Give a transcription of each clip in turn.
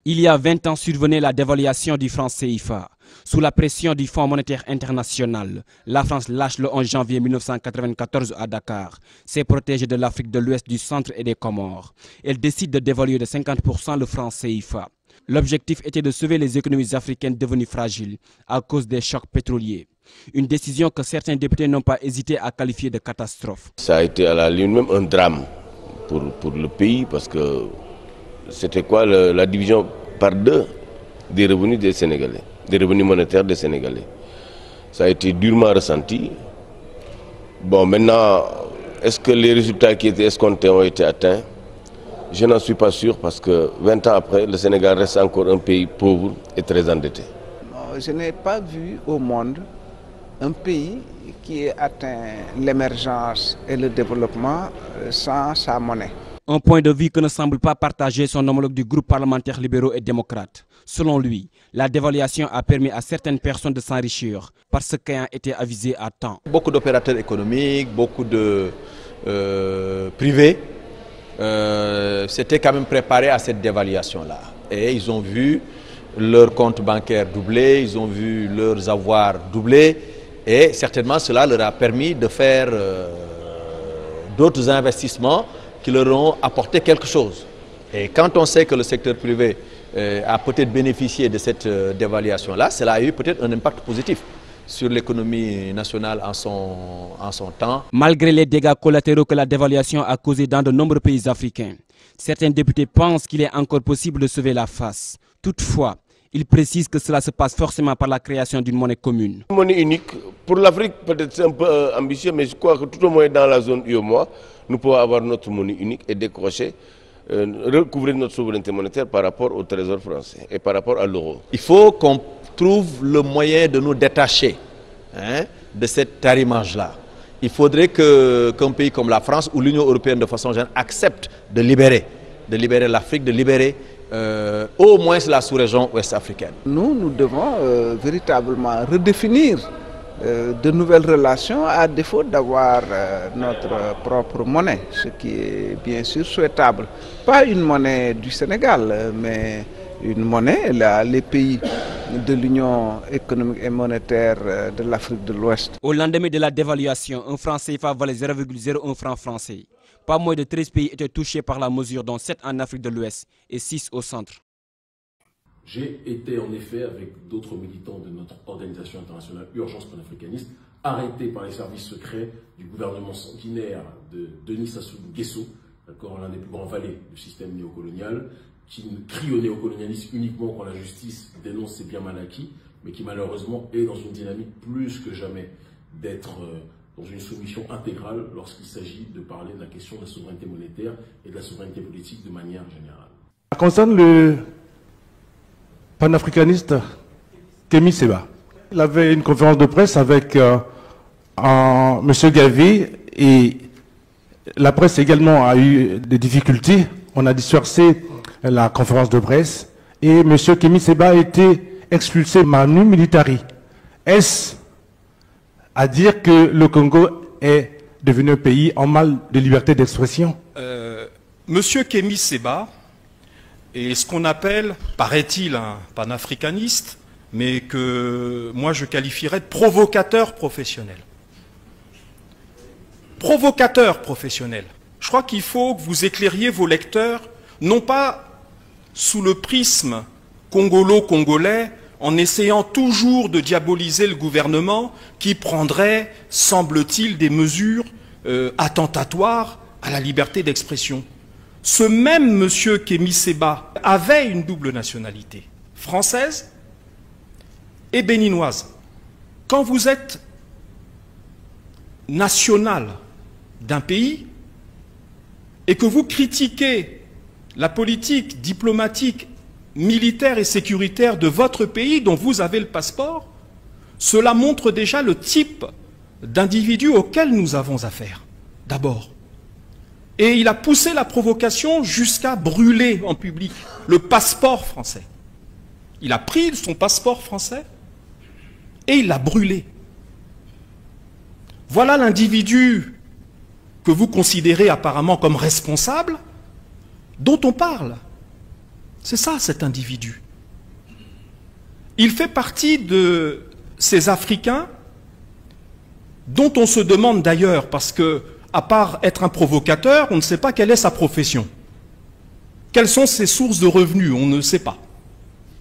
Il y a 20 ans survenait la dévaluation du franc CFA. Sous la pression du Fonds monétaire international, la France lâche le 11 janvier 1994 à Dakar, s'est protégée de l'Afrique de l'Ouest, du centre et des Comores. Elle décide de dévaluer de 50% le franc CFA. L'objectif était de sauver les économies africaines devenues fragiles à cause des chocs pétroliers. Une décision que certains députés n'ont pas hésité à qualifier de catastrophe. Ça a été à la limite même un drame pour le pays parce que c'était quoi la division par deux des revenus des Sénégalais, des revenus monétaires des Sénégalais. Ça a été durement ressenti. Bon, maintenant, est-ce que les résultats qui étaient escomptés ont été atteints? Je n'en suis pas sûr parce que 20 ans après, le Sénégal reste encore un pays pauvre et très endetté. Je n'ai pas vu au monde un pays qui ait atteint l'émergence et le développement sans sa monnaie. Un point de vue que ne semble pas partager son homologue du groupe parlementaire libéraux et démocrates. Selon lui, la dévaluation a permis à certaines personnes de s'enrichir parce qu'ayant été avisées à temps. Beaucoup d'opérateurs économiques, beaucoup de privés s'étaient quand même préparés à cette dévaluation-là. Et ils ont vu leurs comptes bancaires doubler, ils ont vu leurs avoirs doubler. Et certainement cela leur a permis de faire d'autres investissements qui leur ont apporté quelque chose. Et quand on sait que le secteur privé a peut-être bénéficié de cette dévaluation-là, cela a eu peut-être un impact positif sur l'économie nationale en son temps. Malgré les dégâts collatéraux que la dévaluation a causés dans de nombreux pays africains, certains députés pensent qu'il est encore possible de sauver la face. Toutefois, ils précisent que cela se passe forcément par la création d'une monnaie commune. Une monnaie unique, pour l'Afrique peut-être c'est un peu ambitieux, mais je crois que tout au moins dans la zone UEMOA, nous pouvons avoir notre monnaie unique et décrocher, recouvrir notre souveraineté monétaire par rapport au trésor français et par rapport à l'euro. Il faut qu'on trouve le moyen de nous détacher de cet arrimage-là. Il faudrait qu'un pays comme la France ou l'Union européenne de façon générale accepte de libérer l'Afrique, de libérer au moins la sous-région ouest-africaine. Nous devons véritablement redéfinir de nouvelles relations à défaut d'avoir notre propre monnaie, ce qui est bien sûr souhaitable. Pas une monnaie du Sénégal, mais une monnaie, les pays de l'Union économique et monétaire de l'Afrique de l'Ouest. Au lendemain de la dévaluation, un franc CFA valait 0,01 franc français. Pas moins de 13 pays étaient touchés par la mesure, dont 7 en Afrique de l'Ouest et 6 au centre. J'ai été en effet, avec d'autres militants de notre organisation internationale Urgence panafricaniste, arrêtés par les services secrets du gouvernement sanguinaire de Denis Sassou Nguesso, l'un des plus grands valets du système néocolonial, qui crie au néocolonialisme uniquement quand la justice dénonce ses biens mal acquis, mais qui malheureusement est dans une dynamique plus que jamais d'être dans une soumission intégrale lorsqu'il s'agit de parler de la question de la souveraineté monétaire et de la souveraineté politique de manière générale. Concernant le panafricaniste Kémy Séba, il avait une conférence de presse avec M. Gavi et la presse également a eu des difficultés. On a dispersé la conférence de presse et M. Kémy Séba a été expulsé manu militari. Est-ce à dire que le Congo est devenu un pays en mal de liberté d'expression? Monsieur Kémy Séba est ce qu'on appelle, paraît-il, un panafricaniste, mais que moi je qualifierais de provocateur professionnel. Provocateur professionnel. Je crois qu'il faut que vous éclairiez vos lecteurs, non pas sous le prisme congolo-congolais, en essayant toujours de diaboliser le gouvernement qui prendrait, semble-t-il, des mesures attentatoires à la liberté d'expression. Ce même monsieur Kémy Séba avait une double nationalité, française et béninoise. Quand vous êtes national d'un pays et que vous critiquez la politique diplomatique, militaire et sécuritaire de votre pays dont vous avez le passeport, cela montre déjà le type d'individu auquel nous avons affaire, d'abord. Et il a poussé la provocation jusqu'à brûler en public le passeport français. Il a pris son passeport français et il l'a brûlé. Voilà l'individu que vous considérez apparemment comme responsable, dont on parle. C'est ça, cet individu. Il fait partie de ces Africains dont on se demande d'ailleurs, parce que, à part être un provocateur, on ne sait pas quelle est sa profession. Quelles sont ses sources de revenus, on ne sait pas.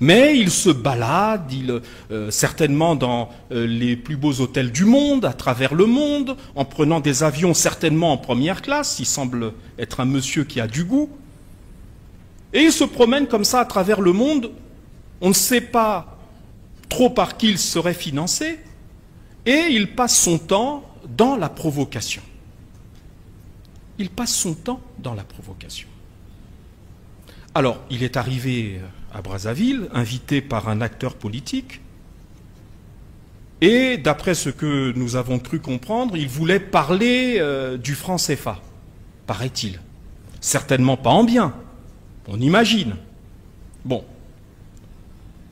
Mais il se balade, certainement dans les plus beaux hôtels du monde, à travers le monde, en prenant des avions certainement en première classe. Il semble être un monsieur qui a du goût. Et il se promène comme ça à travers le monde. On ne sait pas trop par qui il serait financé. Et il passe son temps dans la provocation. Il passe son temps dans la provocation. Alors, il est arrivé à Brazzaville, invité par un acteur politique, et d'après ce que nous avons cru comprendre, il voulait parler du franc CFA, paraît-il. Certainement pas en bien, on imagine. Bon,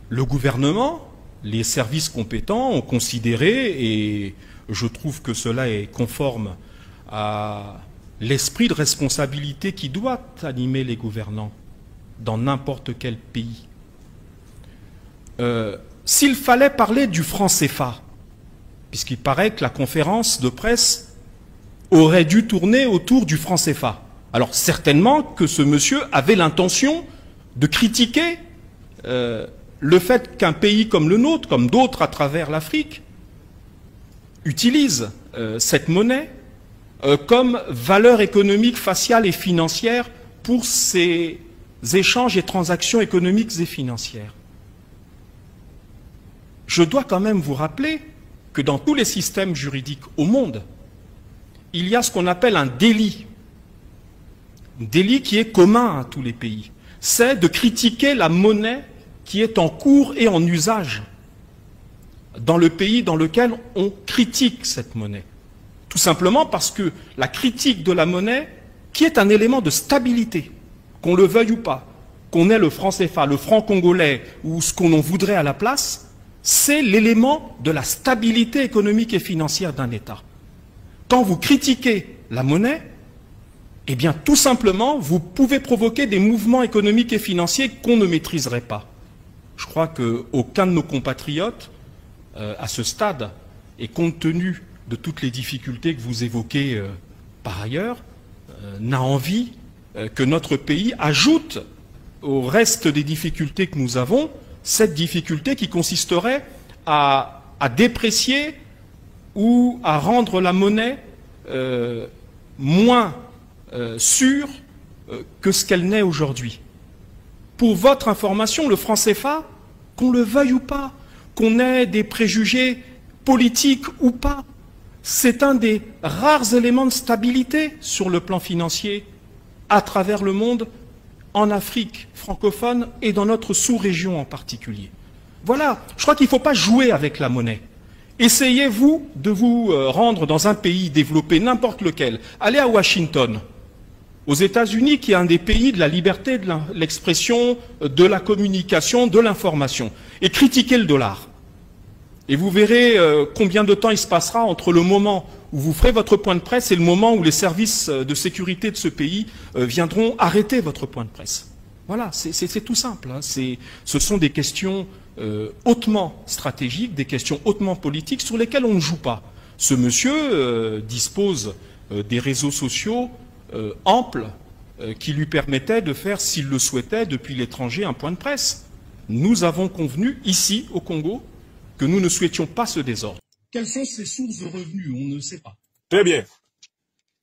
le gouvernement, les services compétents ont considéré, et je trouve que cela est conforme à l'esprit de responsabilité qui doit animer les gouvernants dans n'importe quel pays. S'il fallait parler du franc CFA, puisqu'il paraît que la conférence de presse aurait dû tourner autour du franc CFA, alors certainement que ce monsieur avait l'intention de critiquer le fait qu'un pays comme le nôtre, comme d'autres à travers l'Afrique, utilise cette monnaie comme valeur économique faciale et financière pour ses échanges et transactions économiques et financières. Je dois quand même vous rappeler que dans tous les systèmes juridiques au monde, il y a ce qu'on appelle un délit. Un délit qui est commun à tous les pays. C'est de critiquer la monnaie qui est en cours et en usage dans le pays dans lequel on critique cette monnaie. Tout simplement parce que la critique de la monnaie, qui est un élément de stabilité, qu'on le veuille ou pas, qu'on ait le franc CFA, le franc congolais ou ce qu'on en voudrait à la place, c'est l'élément de la stabilité économique et financière d'un État. Quand vous critiquez la monnaie, eh bien tout simplement, vous pouvez provoquer des mouvements économiques et financiers qu'on ne maîtriserait pas. Je crois qu'aucun de nos compatriotes, à ce stade, et compte tenu de toutes les difficultés que vous évoquez par ailleurs, n'a envie que notre pays ajoute au reste des difficultés que nous avons, cette difficulté qui consisterait à déprécier ou à rendre la monnaie moins sûre que ce qu'elle n'est aujourd'hui. Pour votre information, le franc CFA, qu'on le veuille ou pas, qu'on ait des préjugés politiques ou pas, c'est un des rares éléments de stabilité sur le plan financier à travers le monde, en Afrique francophone et dans notre sous-région en particulier. Voilà, je crois qu'il ne faut pas jouer avec la monnaie. Essayez-vous de vous rendre dans un pays développé, n'importe lequel. Allez à Washington, aux États-Unis, qui est un des pays de la liberté de l'expression, de la communication, de l'information, et critiquez le dollar. Et vous verrez combien de temps il se passera entre le moment où vous ferez votre point de presse et le moment où les services de sécurité de ce pays viendront arrêter votre point de presse. Voilà, c'est tout simple. Hein. Ce sont des questions hautement stratégiques, des questions hautement politiques sur lesquelles on ne joue pas. Ce monsieur dispose des réseaux sociaux amples qui lui permettaient de faire, s'il le souhaitait, depuis l'étranger, un point de presse. Nous avons convenu, ici, au Congo, que nous ne souhaitions pas ce désordre. Quelles sont ses sources de revenus? On ne sait pas. Très bien.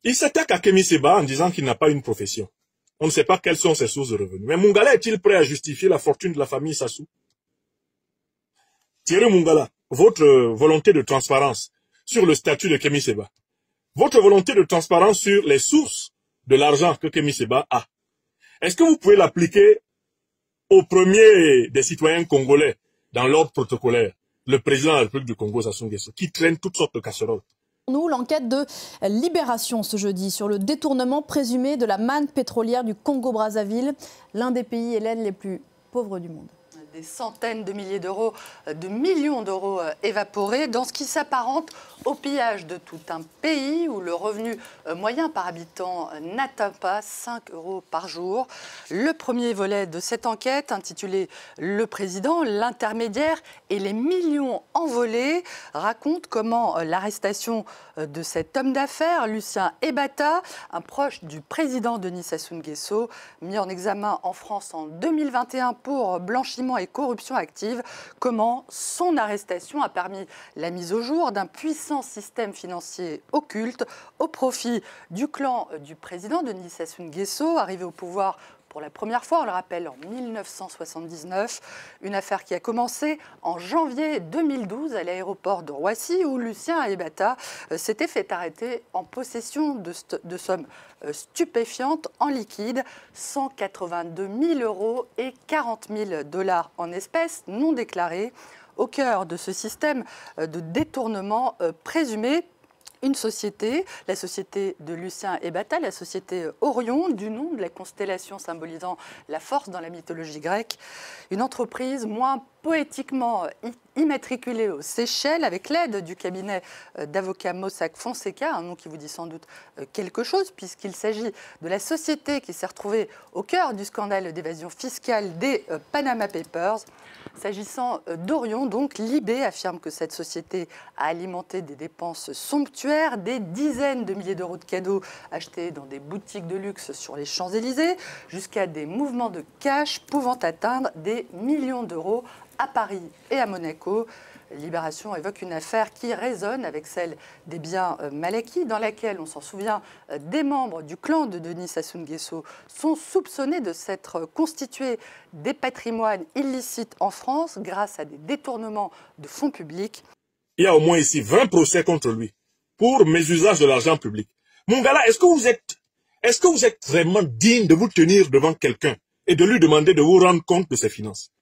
Il s'attaque à Kémy Séba en disant qu'il n'a pas une profession. On ne sait pas quelles sont ses sources de revenus. Mais Mungala est-il prêt à justifier la fortune de la famille Sassou? Thierry Mungala, votre volonté de transparence sur le statut de Kémy Séba, votre volonté de transparence sur les sources de l'argent que Kémy Séba a, est-ce que vous pouvez l'appliquer au premier des citoyens congolais dans l'ordre protocolaire, le président de la République du Congo, Sassou Nguesso, qui traîne toutes sortes de casseroles? Nous, l'enquête de Libération ce jeudi sur le détournement présumé de la manne pétrolière du Congo-Brazzaville, l'un des pays hélènes les plus pauvres du monde. Des centaines de milliers d'euros, de millions d'euros évaporés dans ce qui s'apparente au pillage de tout un pays où le revenu moyen par habitant n'atteint pas 5 € par jour. Le premier volet de cette enquête, intitulé « Le président, l'intermédiaire et les millions envolés », raconte comment l'arrestation de cet homme d'affaires, Lucien Ebata, un proche du président Denis Sassou Nguesso, mis en examen en France en 2021 pour blanchiment et corruption active, comment son arrestation a permis la mise au jour d'un puissant système financier occulte au profit du clan du président Denis Sassou Nguesso, arrivé au pouvoir pour la première fois, on le rappelle, en 1979, une affaire qui a commencé en janvier 2012 à l'aéroport de Roissy, où Lucien Ebata s'était fait arrêter en possession de sommes stupéfiantes en liquide, 182 000 € et 40 000 $ en espèces non déclarées, au cœur de ce système de détournement présumé. Une société, la société de Lucien Ebata, la société Orion, du nom de la constellation symbolisant la force dans la mythologie grecque. Une entreprise moins poétiquement immatriculée aux Seychelles, avec l'aide du cabinet d'avocats Mossack Fonseca, un nom qui vous dit sans doute quelque chose, puisqu'il s'agit de la société qui s'est retrouvée au cœur du scandale d'évasion fiscale des Panama Papers. S'agissant d'Orion, donc, Libé affirme que cette société a alimenté des dépenses somptuaires, des dizaines de milliers d'euros de cadeaux achetés dans des boutiques de luxe sur les Champs-Élysées, jusqu'à des mouvements de cash pouvant atteindre des millions d'euros à Paris et à Monaco. Libération évoque une affaire qui résonne avec celle des biens mal acquis, dans laquelle, on s'en souvient, des membres du clan de Denis Sassou Nguesso sont soupçonnés de s'être constitués des patrimoines illicites en France grâce à des détournements de fonds publics. Il y a au moins ici 20 procès contre lui pour mésusage de l'argent public. Mon gars là, est-ce que vous êtes vraiment digne de vous tenir devant quelqu'un et de lui demander de vous rendre compte de ses finances?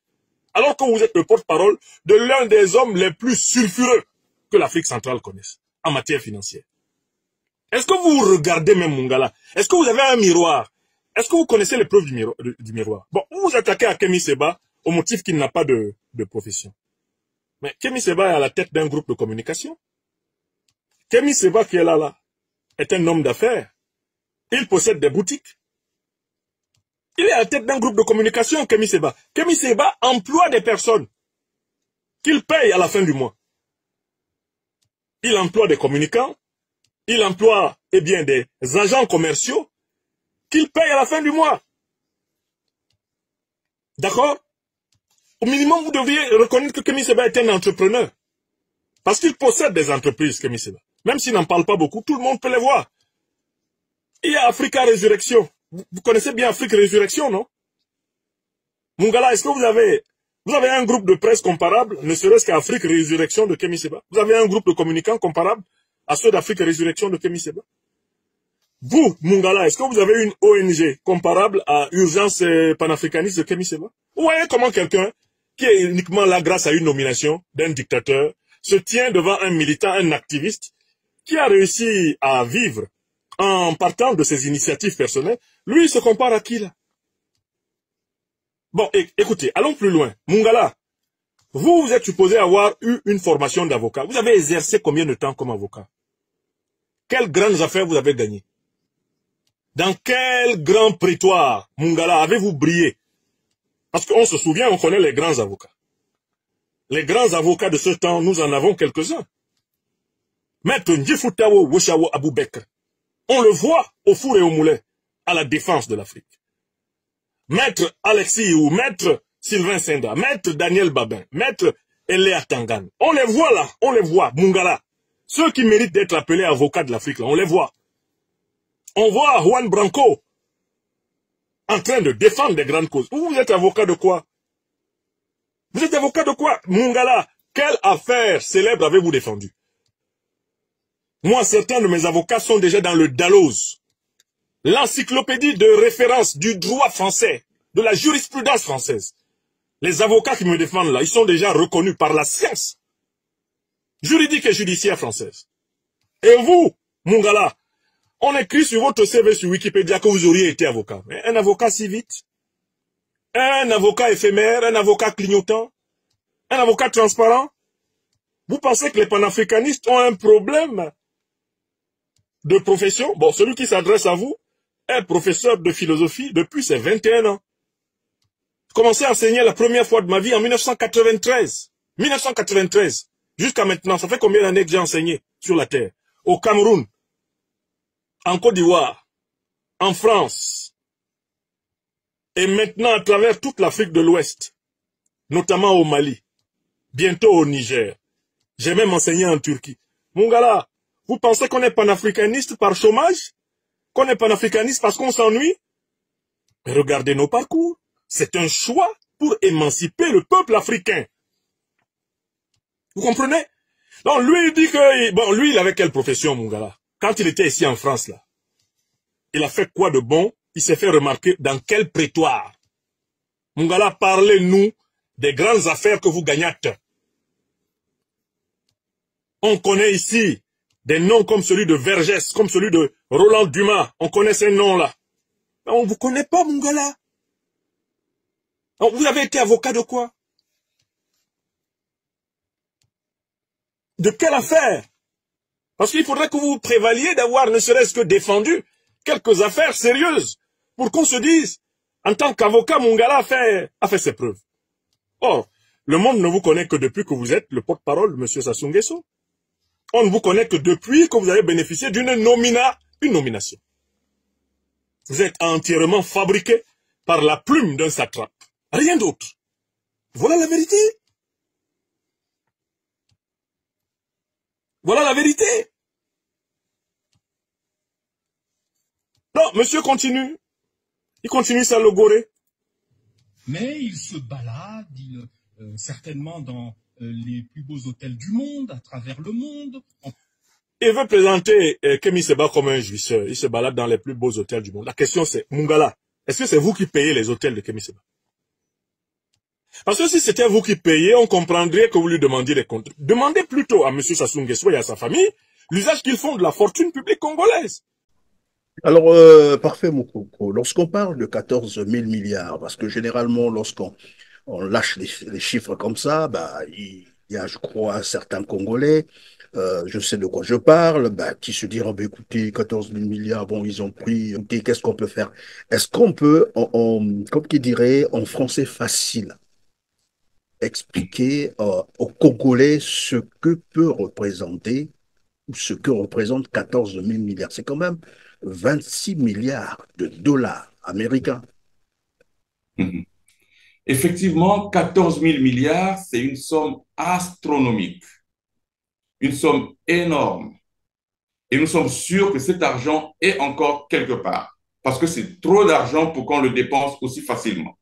Alors que vous êtes le porte-parole de l'un des hommes les plus sulfureux que l'Afrique centrale connaisse en matière financière. Est-ce que vous regardez même Mungala? Est-ce que vous avez un miroir? Est-ce que vous connaissez les preuves du miroir? Bon, vous vous attaquez à Kémy Séba au motif qu'il n'a pas de profession. Mais Kémy Séba est à la tête d'un groupe de communication. Kémy Séba qui est là, est un homme d'affaires. Il possède des boutiques. Il est à la tête d'un groupe de communication, Kémy Séba. Kémy Séba emploie des personnes qu'il paye à la fin du mois. Il emploie des communicants, il emploie des agents commerciaux qu'il paye à la fin du mois. D'accord? Au minimum, vous devriez reconnaître que Kémy Séba est un entrepreneur. Parce qu'il possède des entreprises, Kémy Séba. Même s'il n'en parle pas beaucoup, tout le monde peut les voir. Il y a Africa Résurrection. Vous connaissez bien Afrique Résurrection, non? Mungala, est-ce que vous avez un groupe de presse comparable, ne serait-ce qu'à Afrique Résurrection de Kémy Séba? Vous avez un groupe de communicants comparable à ceux d'Afrique Résurrection de Kémy Séba? Vous, Mungala, est-ce que vous avez une ONG comparable à Urgence panafricaniste de Kémy Séba? Vous voyez comment quelqu'un qui est uniquement là grâce à une nomination d'un dictateur se tient devant un militant, un activiste, qui a réussi à vivre en partant de ses initiatives personnelles. Lui, il se compare à qui, là? Bon, écoutez, allons plus loin. Mungala, vous êtes supposé avoir eu une formation d'avocat. Vous avez exercé combien de temps comme avocat? Quelles grandes affaires vous avez gagnées? Dans quel grand prétoire, Mungala, avez-vous brillé? Parce qu'on se souvient, on connaît les grands avocats. Les grands avocats de ce temps, nous en avons quelques-uns. Maître Ndjifutawo Woshawo Aboubekr. On le voit au four et au moulin, à la défense de l'Afrique. Maître Alexis ou Maître Sylvain Senda, Maître Daniel Babin, Maître Eléa Tangan. On les voit là, on les voit, Mungala. Ceux qui méritent d'être appelés avocats de l'Afrique, là, on les voit. On voit Juan Branco en train de défendre des grandes causes. Vous êtes avocat de quoi? Vous êtes avocat de quoi? Mungala, quelle affaire célèbre avez-vous défendu? Moi, certains de mes avocats sont déjà dans le Dalloz, l'encyclopédie de référence du droit français, de la jurisprudence française. Les avocats qui me défendent là, ils sont déjà reconnus par la science juridique et judiciaire française. Et vous, Mungala, on écrit sur votre CV sur Wikipédia que vous auriez été avocat. Mais un avocat si vite? Un avocat éphémère, un avocat clignotant, un avocat transparent? Vous pensez que les panafricanistes ont un problème de profession? Bon, celui qui s'adresse à vous, est professeur de philosophie depuis ses 21 ans. J'ai commencé à enseigner la première fois de ma vie en 1993. 1993. Jusqu'à maintenant, ça fait combien d'années que j'ai enseigné sur la terre? Au Cameroun, en Côte d'Ivoire, en France, et maintenant à travers toute l'Afrique de l'Ouest, notamment au Mali, bientôt au Niger. J'ai même enseigné en Turquie. Mon gars là, vous pensez qu'on est panafricaniste par chômage? Qu'on est panafricaniste parce qu'on s'ennuie? Mais regardez nos parcours. C'est un choix pour émanciper le peuple africain. Vous comprenez? Donc lui, il dit que... Bon, lui, il avait quelle profession, mon gars là? Quand il était ici en France, là, il a fait quoi de bon? Il s'est fait remarquer dans quel prétoire? Mon gars là, parlez-nous des grandes affaires que vous gagnâtes. On connaît ici des noms comme celui de Vergès, comme celui de Roland Dumas. On connaît ces noms-là. Mais on ne vous connaît pas, mon gars là. Vous avez été avocat de quoi? De quelle affaire? Parce qu'il faudrait que vous prévaliez d'avoir ne serait-ce que défendu quelques affaires sérieuses pour qu'on se dise, en tant qu'avocat, mon gars là a fait ses preuves. Or, le monde ne vous connaît que depuis que vous êtes le porte-parole de M. Sassou Nguesso. On ne vous connaît que depuis que vous avez bénéficié d'une nomination. Vous êtes entièrement fabriqué par la plume d'un satrape. Rien d'autre. Voilà la vérité. Voilà la vérité. Non, monsieur continue. Il continue sa logorée. Mais il se balade, certainement dans les plus beaux hôtels du monde, à travers le monde. Il veut présenter Kémy Séba comme un jouisseur. Il se balade dans les plus beaux hôtels du monde. La question c'est, Mungala, est-ce que c'est vous qui payez les hôtels de Kémy Séba? Parce que si c'était vous qui payez, on comprendrait que vous lui demandiez des comptes. Demandez plutôt à M. Sassou Nguesso et à sa famille l'usage qu'ils font de la fortune publique congolaise. Alors, parfait, Moukoko. Lorsqu'on parle de 14 000 milliards, parce que généralement, lorsqu'on lâche les chiffres comme ça, bah, il y a, je crois, certains Congolais, je sais de quoi je parle, bah, qui se diront, bah, écoutez, 14 000 milliards, bon, ils ont pris, écoutez, qu'est-ce qu'on peut faire? Est-ce qu'on peut, comme qui dirait, en français facile, expliquer aux Congolais ce que peut représenter, ou ce que représente 14 000 milliards? C'est quand même 26 milliards de dollars américains. Effectivement, 14 000 milliards, c'est une somme astronomique, une somme énorme. Et nous sommes sûrs que cet argent est encore quelque part, parce que c'est trop d'argent pour qu'on le dépense aussi facilement.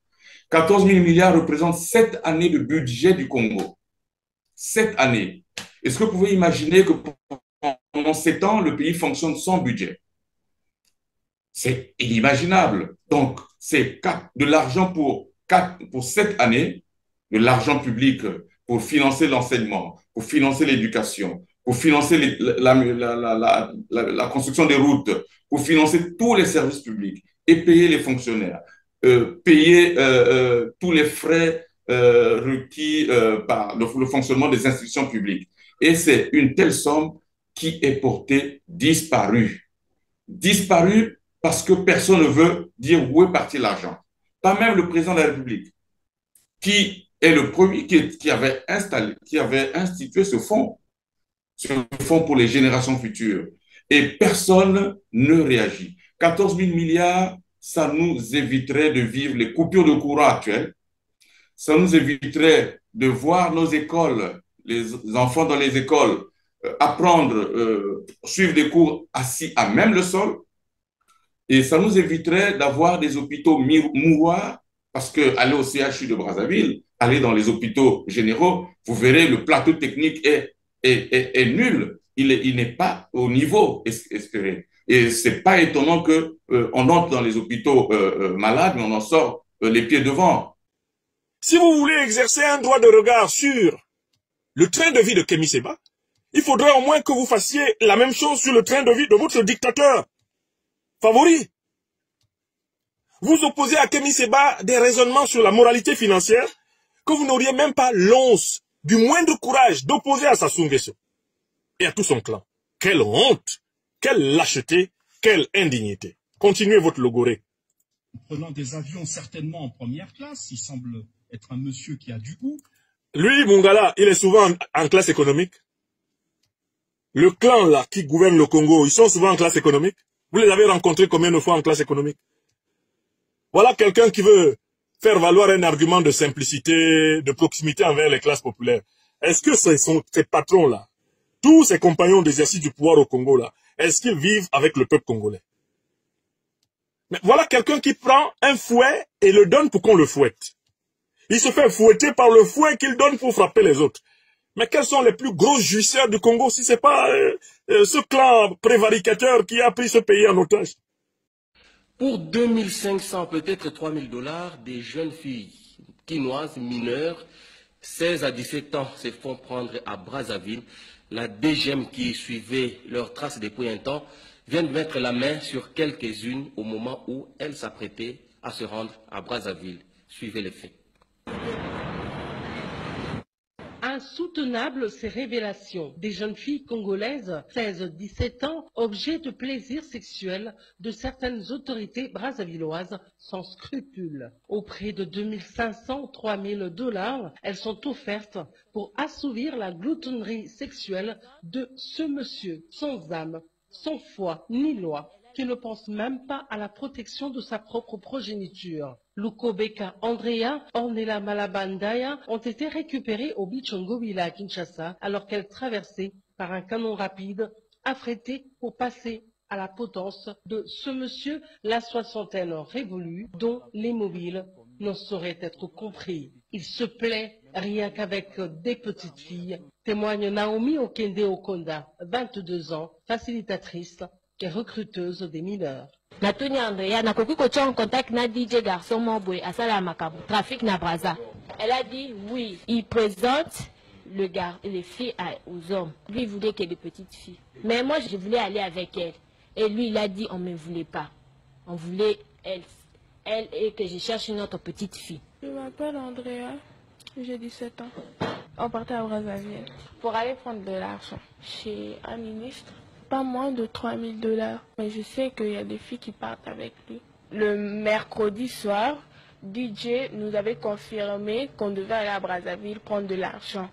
14 000 milliards représentent 7 années de budget du Congo. 7 années. Est-ce que vous pouvez imaginer que pendant 7 ans, le pays fonctionne sans budget? C'est inimaginable. Donc, c'est de l'argent pour 7 années, de l'argent public pour financer l'enseignement, pour financer l'éducation, pour financer la construction des routes, pour financer tous les services publics et payer les fonctionnaires, payer tous les frais requis par le fonctionnement des institutions publiques. Et c'est une telle somme qui est portée disparue. Disparue parce que personne ne veut dire où est parti l'argent. Pas même le président de la République, qui est le premier qui avait institué ce fonds pour les générations futures. Et personne ne réagit. 14 000 milliards, ça nous éviterait de vivre les coupures de courant actuelles. Ça nous éviterait de voir nos écoles, les enfants dans les écoles, apprendre, suivre des cours assis à même le sol. Et ça nous éviterait d'avoir des hôpitaux mouroirs, parce qu'aller au CHU de Brazzaville, aller dans les hôpitaux généraux, vous verrez, le plateau technique est nul. Il n'est pas au niveau espéré. Et ce n'est pas étonnant qu'on entre dans les hôpitaux malades, mais on en sort les pieds devant. Si vous voulez exercer un droit de regard sur le train de vie de Kémy Séba, il faudrait au moins que vous fassiez la même chose sur le train de vie de votre dictateur favori. Vous opposez à Kémy Séba des raisonnements sur la moralité financière que vous n'auriez même pas l'once du moindre courage d'opposer à Sassou Nguesso et à tout son clan. Quelle honte, quelle lâcheté, quelle indignité. Continuez votre logorée. Prenant des avions certainement en première classe, il semble être un monsieur qui a du goût. Lui, Mungala, il est souvent en classe économique. Le clan là qui gouverne le Congo, ils sont souvent en classe économique. Vous les avez rencontrés combien de fois en classe économique? Voilà quelqu'un qui veut faire valoir un argument de simplicité, de proximité envers les classes populaires. Est-ce que ces patrons-là, tous ces compagnons d'exercice du pouvoir au Congo là, est-ce qu'ils vivent avec le peuple congolais? Mais voilà quelqu'un qui prend un fouet et le donne pour qu'on le fouette. Il se fait fouetter par le fouet qu'il donne pour frapper les autres. Mais quels sont les plus gros jouisseurs du Congo si ce n'est pas ce clan prévaricateur qui a pris ce pays en otage? Pour 2500, peut-être 3000 $, des jeunes filles quinoises mineures, 16 à 17 ans, se font prendre à Brazzaville. La DGM qui suivait leurs traces depuis un temps vient de mettre la main sur quelques-unes au moment où elles s'apprêtaient à se rendre à Brazzaville. Suivez les faits. Insoutenables ces révélations. Des jeunes filles congolaises, 16-17 ans, objets de plaisir sexuel de certaines autorités brazzavilloises sans scrupules. Au prix de 2500-3000 $, elles sont offertes pour assouvir la gloutonnerie sexuelle de ce monsieur sans âme, sans foi ni loi, qui ne pense même pas à la protection de sa propre progéniture. Lukobeka Andrea, Ornella Malabandaya ont été récupérées au Bichongo-Villa à Kinshasa alors qu'elles traversaient par un canon rapide affrété pour passer à la potence de ce monsieur, la soixantaine révolue, dont les mobiles ne sauraient être compris. Il se plaît rien qu'avec des petites filles, témoigne Naomi Okende Okonda, 22 ans, facilitatrice et recruteuse des mineurs. Natuni Andrea, nakoki kotia en contact na DJ garçon Mobwe à Salamakabu, trafic na Brazza. Elle a dit oui, il présente les filles aux hommes. Lui, il voulait que des petites filles. Mais moi, je voulais aller avec elle. Et lui, il a dit on ne me voulait pas. On voulait elle et que je cherche une autre petite fille. Je m'appelle Andrea, j'ai 17 ans. On partait à Brazzaville pour aller prendre de l'argent chez un ministre. Pas moins de 3000 $. Mais je sais qu'il y a des filles qui partent avec lui. Le mercredi soir, DJ nous avait confirmé qu'on devait aller à Brazzaville prendre de l'argent.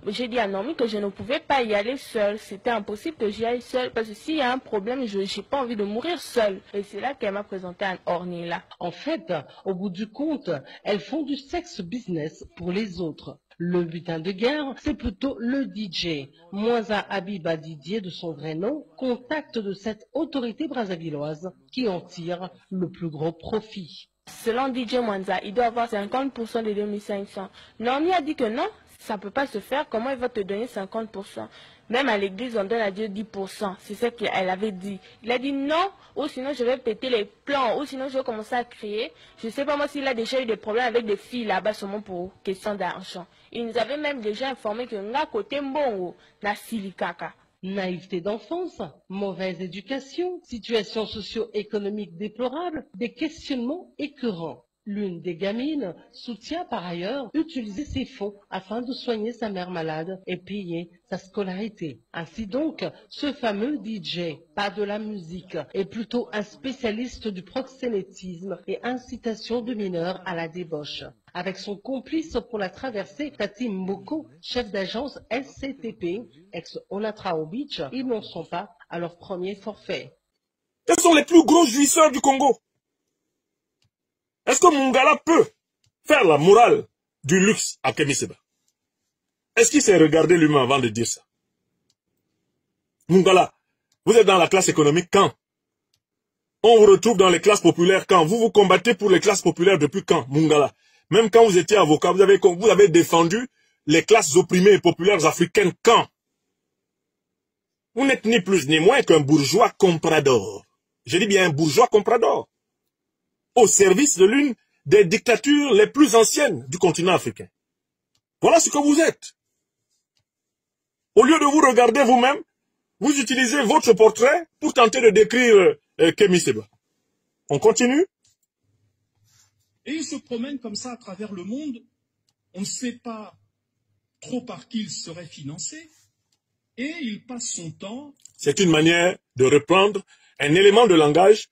J'ai dit à Naomi que je ne pouvais pas y aller seule. C'était impossible que j'y aille seule parce que s'il y a un problème, je n'ai pas envie de mourir seule. Et c'est là qu'elle m'a présenté à Ornella. En fait, au bout du compte, elles font du sexe business pour les autres. Le butin de guerre, c'est plutôt le DJ. Mwanza Habiba Didier, de son vrai nom, contact de cette autorité brazzavilloise qui en tire le plus gros profit. Selon DJ Mwanza, il doit avoir 50% des 2500. Naomi a dit que non, ça ne peut pas se faire. Comment il va te donner 50%? Même à l'église, on donne à Dieu 10%. C'est ce qu'elle avait dit. Il a dit non, ou sinon je vais péter les plans, ou sinon je vais commencer à crier. Je ne sais pas moi s'il a déjà eu des problèmes avec des filles là-bas seulement pour question d'argent. Il nous avait même déjà informé que nga côté mbongo na silikaka. Naïveté d'enfance, mauvaise éducation, situation socio-économique déplorable, des questionnements écœurants. L'une des gamines soutient par ailleurs utiliser ses fonds afin de soigner sa mère malade et payer sa scolarité. Ainsi donc, ce fameux DJ, pas de la musique, est plutôt un spécialiste du proxénétisme et incitation de mineurs à la débauche. Avec son complice pour la traversée, Tati Mboko, chef d'agence SCTP, ex-Onatrao Beach, ils n'en sont pas à leur premier forfait. Quels sont les plus gros jouisseurs du Congo? Est-ce que Mungala peut faire la morale du luxe à Kémi Séba? Est-ce qu'il s'est regardé lui-même avant de dire ça? Mungala, vous êtes dans la classe économique quand? On vous retrouve dans les classes populaires quand? Vous vous combattez pour les classes populaires depuis quand, Mungala? Même quand vous étiez avocat, vous avez défendu les classes opprimées et populaires africaines quand? Vous n'êtes ni plus ni moins qu'un bourgeois comprador. Je dis bien un bourgeois comprador. Au service de l'une des dictatures les plus anciennes du continent africain. Voilà ce que vous êtes. Au lieu de vous regarder vous-même, vous utilisez votre portrait pour tenter de décrire Kémi Séba. On continue? Et il se promène comme ça à travers le monde. On ne sait pas trop par qui il serait financé. Et il passe son temps. C'est une manière de reprendre un élément de langage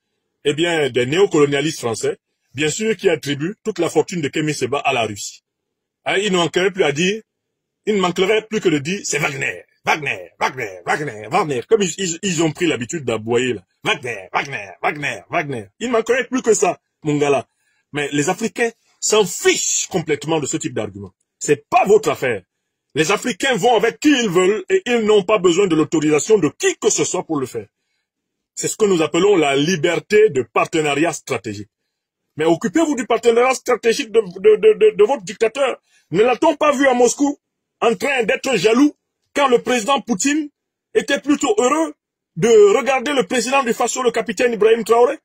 eh bien, des néocolonialistes français, bien sûr, qui attribuent toute la fortune de Kémy Séba à la Russie. Hein, il ne manquerait plus que de dire, c'est Wagner. Wagner, Wagner, Wagner, Wagner. Comme ils ont pris l'habitude d'aboyer, là. Wagner, Wagner, Wagner, Wagner. Il ne manquerait plus que ça, mon gars là. Mais les Africains s'en fichent complètement de ce type d'argument. C'est pas votre affaire. Les Africains vont avec qui ils veulent et ils n'ont pas besoin de l'autorisation de qui que ce soit pour le faire. C'est ce que nous appelons la liberté de partenariat stratégique. Mais occupez-vous du partenariat stratégique de votre dictateur. Ne l'a-t-on pas vu à Moscou en train d'être jaloux quand le président Poutine était plutôt heureux de regarder le président du Faso, le capitaine Ibrahim Traoré,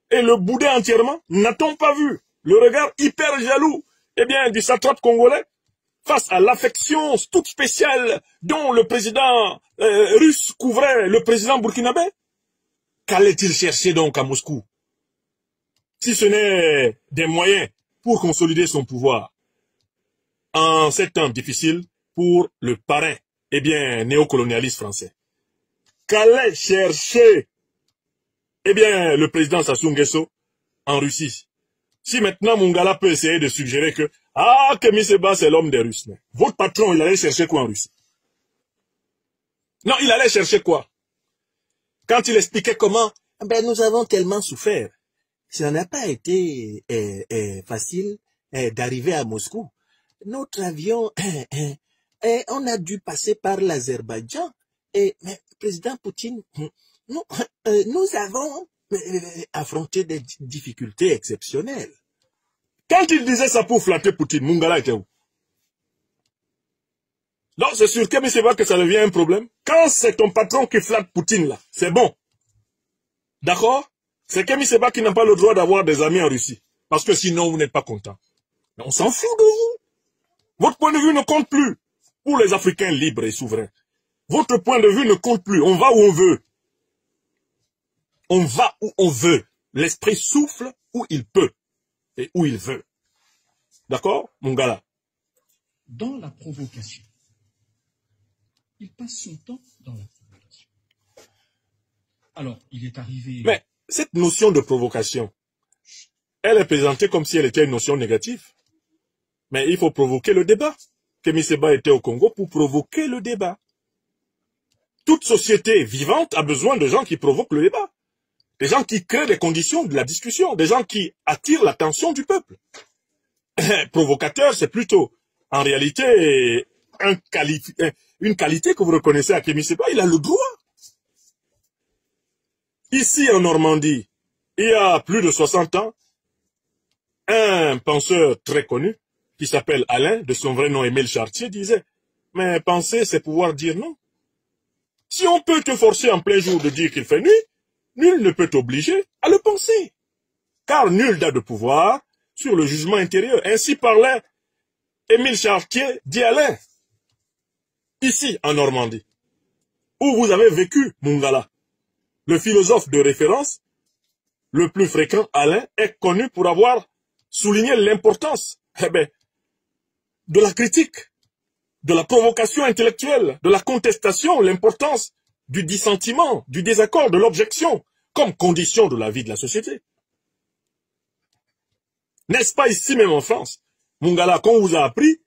et le bouder entièrement? N'a-t-on pas vu le regard hyper jaloux, eh bien, du satrape congolais face à l'affection toute spéciale dont le président russe couvrait le président burkinabé? Qu'allait-il chercher donc à Moscou? Si ce n'est des moyens pour consolider son pouvoir en ces temps difficiles pour le parrain, eh bien, néocolonialiste français. Qu'allait chercher, eh bien, le président Sassou Nguesso en Russie? Si maintenant Mungala peut essayer de suggérer que, ah, Kémy Séba, c'est l'homme des Russes. Votre patron, il allait chercher quoi en Russie? Non, il allait chercher quoi? Quand il expliquait comment, ben, nous avons tellement souffert. Ça n'a pas été facile d'arriver à Moscou. Notre avion, on a dû passer par l'Azerbaïdjan. Mais président Poutine, nous avons affronté des difficultés exceptionnelles. Quand il disait ça pour flatter Poutine, Mungala était où? Non, c'est sur Kémy Séba que ça devient un problème. Quand c'est ton patron qui flatte Poutine, là, c'est bon. D'accord? C'est Kémy Séba qui n'a pas le droit d'avoir des amis en Russie. Parce que sinon, vous n'êtes pas content. Mais on s'en fout de vous. Votre point de vue ne compte plus. Pour les Africains libres et souverains. Votre point de vue ne compte plus. On va où on veut. On va où on veut. L'esprit souffle où il peut. Et où il veut. D'accord, mon gars là? Dans la provocation. Il passe son temps dans la provocation. Alors, il est arrivé... Mais cette notion de provocation, elle est présentée comme si elle était une notion négative. Mais il faut provoquer le débat. Kémy Séba était au Congo pour provoquer le débat. Toute société vivante a besoin de gens qui provoquent le débat. Des gens qui créent les conditions de la discussion. Des gens qui attirent l'attention du peuple. Provocateur, c'est plutôt, en réalité, une qualité que vous reconnaissez à Kémy Séba. Il a le droit. Ici, en Normandie, il y a plus de 60 ans, un penseur très connu, qui s'appelle Alain, de son vrai nom Émile Chartier, disait « Mais penser, c'est pouvoir dire non. Si on peut te forcer en plein jour de dire qu'il fait nuit, nul ne peut t'obliger à le penser. Car nul n'a de pouvoir sur le jugement intérieur. » Ainsi parlait Émile Chartier, dit Alain, ici en Normandie, où vous avez vécu, Mungala. Le philosophe de référence, le plus fréquent, Alain, est connu pour avoir souligné l'importance de la critique, de la provocation intellectuelle, de la contestation, l'importance du dissentiment, du désaccord, de l'objection, comme condition de la vie de la société. N'est-ce pas ici même en France, Mungala, qu'on vous a appris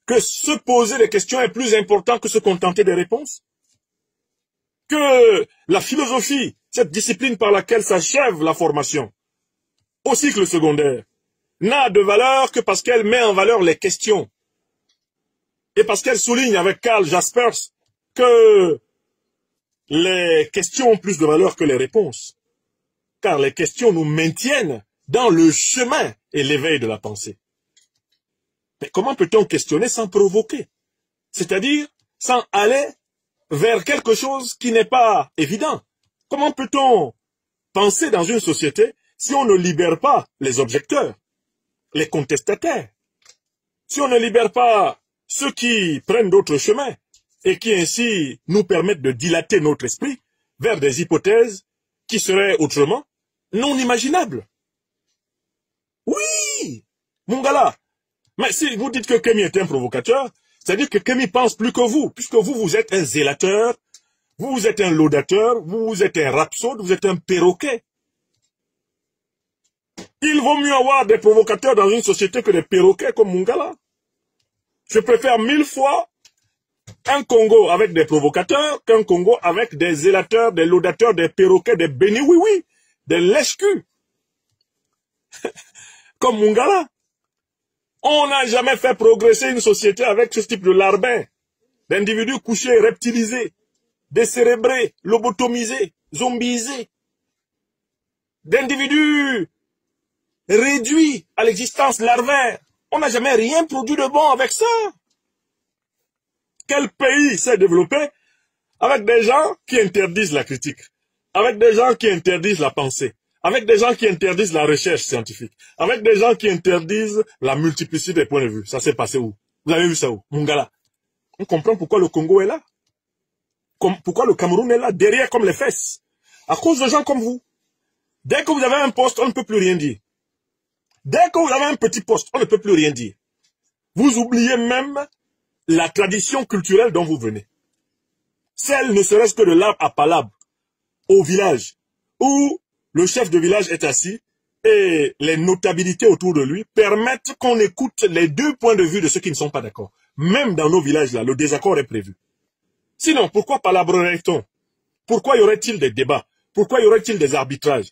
que se poser des questions est plus important que se contenter des réponses? Que la philosophie, cette discipline par laquelle s'achève la formation au cycle secondaire, n'a de valeur que parce qu'elle met en valeur les questions. Et parce qu'elle souligne avec Karl Jaspers que les questions ont plus de valeur que les réponses. Car les questions nous maintiennent dans le chemin et l'éveil de la pensée. Mais comment peut-on questionner sans provoquer? C'est-à-dire sans aller vers quelque chose qui n'est pas évident. Comment peut-on penser dans une société si on ne libère pas les objecteurs, les contestataires, si on ne libère pas ceux qui prennent d'autres chemins et qui ainsi nous permettent de dilater notre esprit vers des hypothèses qui seraient autrement non imaginables? Oui, Mungala. Mais si vous dites que Kémy est un provocateur, c'est-à-dire que Kémy pense plus que vous, puisque vous êtes un zélateur, vous êtes un laudateur, vous êtes un rhapsode, vous êtes un perroquet. Il vaut mieux avoir des provocateurs dans une société que des perroquets comme Mungala. Je préfère 1000 fois un Congo avec des provocateurs qu'un Congo avec des zélateurs, des laudateurs, des perroquets, des béni-oui-oui, des lèche-culs. Comme Mungala. On n'a jamais fait progresser une société avec ce type de larbin, d'individus couchés, reptilisés, décérébrés, lobotomisés, zombisés, d'individus réduits à l'existence larvaire. On n'a jamais rien produit de bon avec ça. Quel pays s'est développé avec des gens qui interdisent la critique, avec des gens qui interdisent la pensée, avec des gens qui interdisent la recherche scientifique, avec des gens qui interdisent la multiplicité des points de vue. Ça s'est passé où? Vous avez vu ça où? Mungala. On comprend pourquoi le Congo est là. Pourquoi le Cameroun est là, derrière comme les fesses. À cause de gens comme vous. Dès que vous avez un poste, on ne peut plus rien dire. Dès que vous avez un petit poste, on ne peut plus rien dire. Vous oubliez même la tradition culturelle dont vous venez. Celle ne serait-ce que de l'arbre à palabre au village, où le chef de village est assis et les notabilités autour de lui permettent qu'on écoute les deux points de vue de ceux qui ne sont pas d'accord. Même dans nos villages là, le désaccord est prévu. Sinon, pourquoi palabrerait-on? Pourquoi y aurait-il des débats? Pourquoi y aurait-il des arbitrages?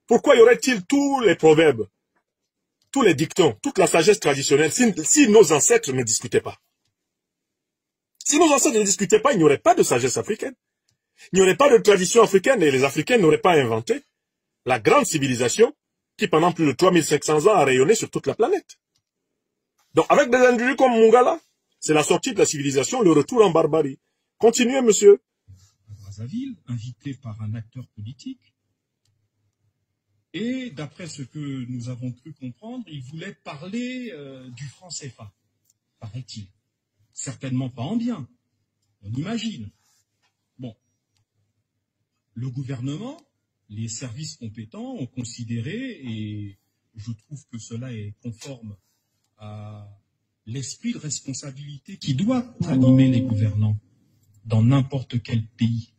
Pourquoi y aurait-il tous les proverbes, tous les dictons, toute la sagesse traditionnelle si nos ancêtres ne discutaient pas? Si nos ancêtres ne discutaient pas, il n'y aurait pas de sagesse africaine. Il n'y aurait pas de tradition africaine et les Africains n'auraient pas inventé la grande civilisation qui, pendant plus de 3500 ans, a rayonné sur toute la planète. Donc, avec des individus comme Mungala, c'est la sortie de la civilisation, le retour en barbarie. Continuez, monsieur. Brazzaville, invité par un acteur politique. Et d'après ce que nous avons cru comprendre, il voulait parler du franc CFA, paraît-il. Certainement pas en bien, on imagine. Bon, le gouvernement, les services compétents ont considéré, et je trouve que cela est conforme à l'esprit de responsabilité qui doit animer les gouvernants dans n'importe quel pays.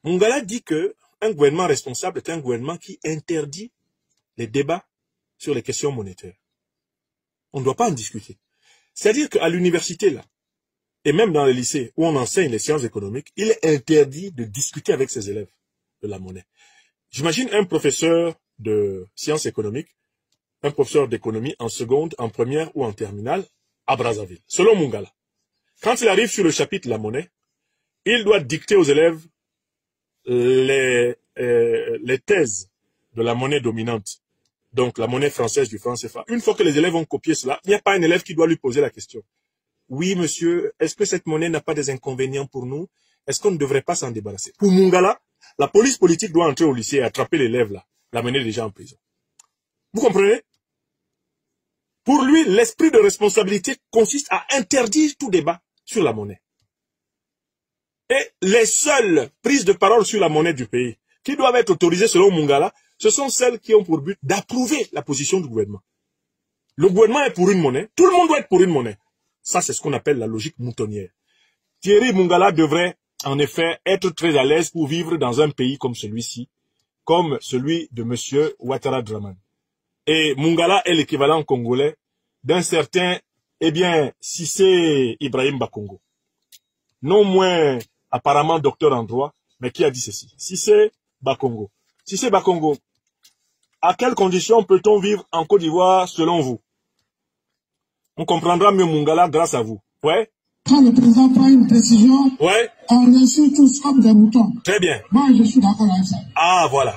Mungala dit que un gouvernement responsable est un gouvernement qui interdit les débats sur les questions monétaires. On ne doit pas en discuter. C'est-à-dire qu'à l'université, là, et même dans les lycées où on enseigne les sciences économiques, il est interdit de discuter avec ses élèves de la monnaie. J'imagine un professeur de sciences économiques, un professeur d'économie en seconde, en première ou en terminale à Brazzaville. Selon Mungala, quand il arrive sur le chapitre de la monnaie, il doit dicter aux élèves les thèses de la monnaie dominante. Donc, la monnaie française du franc CFA. Une fois que les élèves ont copié cela, il n'y a pas un élève qui doit lui poser la question. Oui, monsieur, est-ce que cette monnaie n'a pas des inconvénients pour nous? Est-ce qu'on ne devrait pas s'en débarrasser? Pour Mungala, la police politique doit entrer au lycée et attraper l'élève là, l'amener déjà en prison. Vous comprenez? Pour lui, l'esprit de responsabilité consiste à interdire tout débat sur la monnaie. Et les seules prises de parole sur la monnaie du pays qui doivent être autorisées selon Mungala, ce sont celles qui ont pour but d'approuver la position du gouvernement. Le gouvernement est pour une monnaie, tout le monde doit être pour une monnaie. Ça, c'est ce qu'on appelle la logique moutonnière. Thierry Mungala devrait, en effet, être très à l'aise pour vivre dans un pays comme celui-ci, comme celui de M. Ouattara Draman. Et Mungala est l'équivalent congolais d'un certain, eh bien, Cissé Ibrahim Bakongo. Non moins apparemment docteur en droit, mais qui a dit ceci. Cissé Bakongo. Cissé Bakongo, à quelles conditions peut-on vivre en Côte d'Ivoire selon vous? On comprendra mieux Mungala grâce à vous. Ouais? Quand le président prend une décision, ouais, on est tous comme des moutons. Très bien. Moi, je suis d'accord avec ça. Ah, voilà.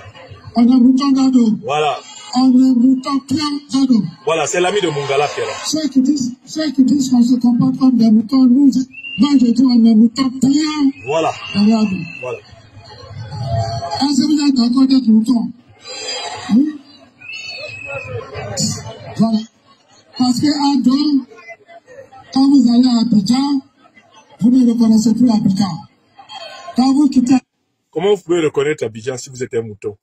On est mouton d'ado. Voilà. On est mouton plein d'ado. Voilà, c'est l'ami de Mungala qui est là. Ceux qui disent qu'on se comporte comme des moutons, nous, moi, je dis on est mouton plein. Voilà. D'ado. Voilà. Est-ce que vous êtes d'accord d'être mouton? Oui. Voilà. Parce que Adam, quand vous allez à Abidjan, vous ne reconnaissez plus Abidjan. Quand vous quittez... Comment vous pouvez reconnaître Abidjan si vous êtes un mouton?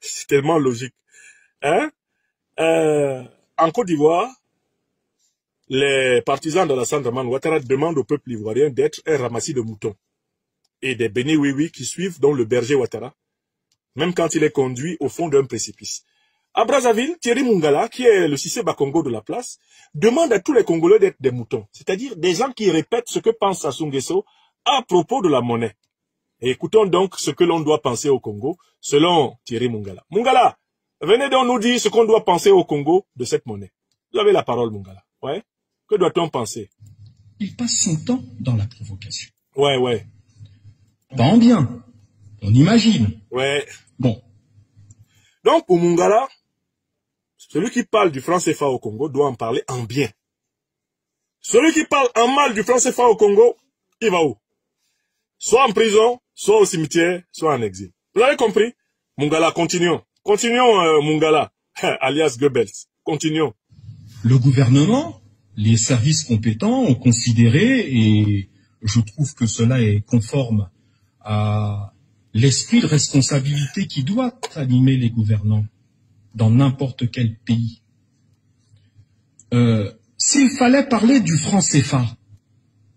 C'est tellement logique. Hein? En Côte d'Ivoire, les partisans de la Draman Ouattara demandent au peuple ivoirien d'être un ramassis de moutons et des béni-oui-oui qui suivent, dont le berger Ouattara, même quand il est conduit au fond d'un précipice. À Brazzaville, Thierry Mungala, qui est le Cissé Bakongo de la place, demande à tous les Congolais d'être des moutons, c'est-à-dire des gens qui répètent ce que pense Sassou Nguesso à propos de la monnaie. Et écoutons donc ce que l'on doit penser au Congo, selon Thierry Mungala. Mungala, venez donc nous dire ce qu'on doit penser au Congo de cette monnaie. Vous avez la parole, Mungala. Ouais. Que doit-on penser? Il passe son temps dans la provocation. Ouais. Pas en bien. On imagine. Ouais. Bon. Donc, pour Mungala, celui qui parle du franc CFA au Congo doit en parler en bien. Celui qui parle en mal du franc CFA au Congo, il va où? Soit en prison, soit au cimetière, soit en exil. Vous avez compris? Mungala, continuons. Continuons, Mungala, alias Goebbels. Continuons. Le gouvernement, les services compétents ont considéré, et je trouve que cela est conforme à l'esprit de responsabilité qui doit animer les gouvernants dans n'importe quel pays. S'il fallait parler du franc CFA,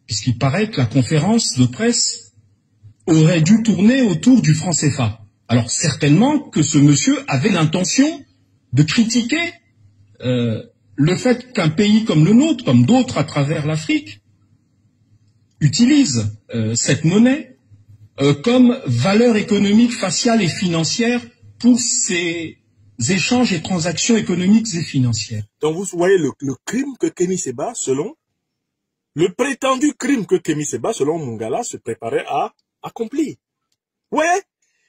puisqu'il paraît que la conférence de presse aurait dû tourner autour du franc CFA. Alors certainement que ce monsieur avait l'intention de critiquer le fait qu'un pays comme le nôtre, comme d'autres à travers l'Afrique, utilise cette monnaie comme valeur économique faciale et financière pour ses échanges et transactions économiques et financières. Donc vous voyez le crime que Kémy Séba, le prétendu crime que Kémy Séba, selon Mungala, se préparait à accomplir. Ouais,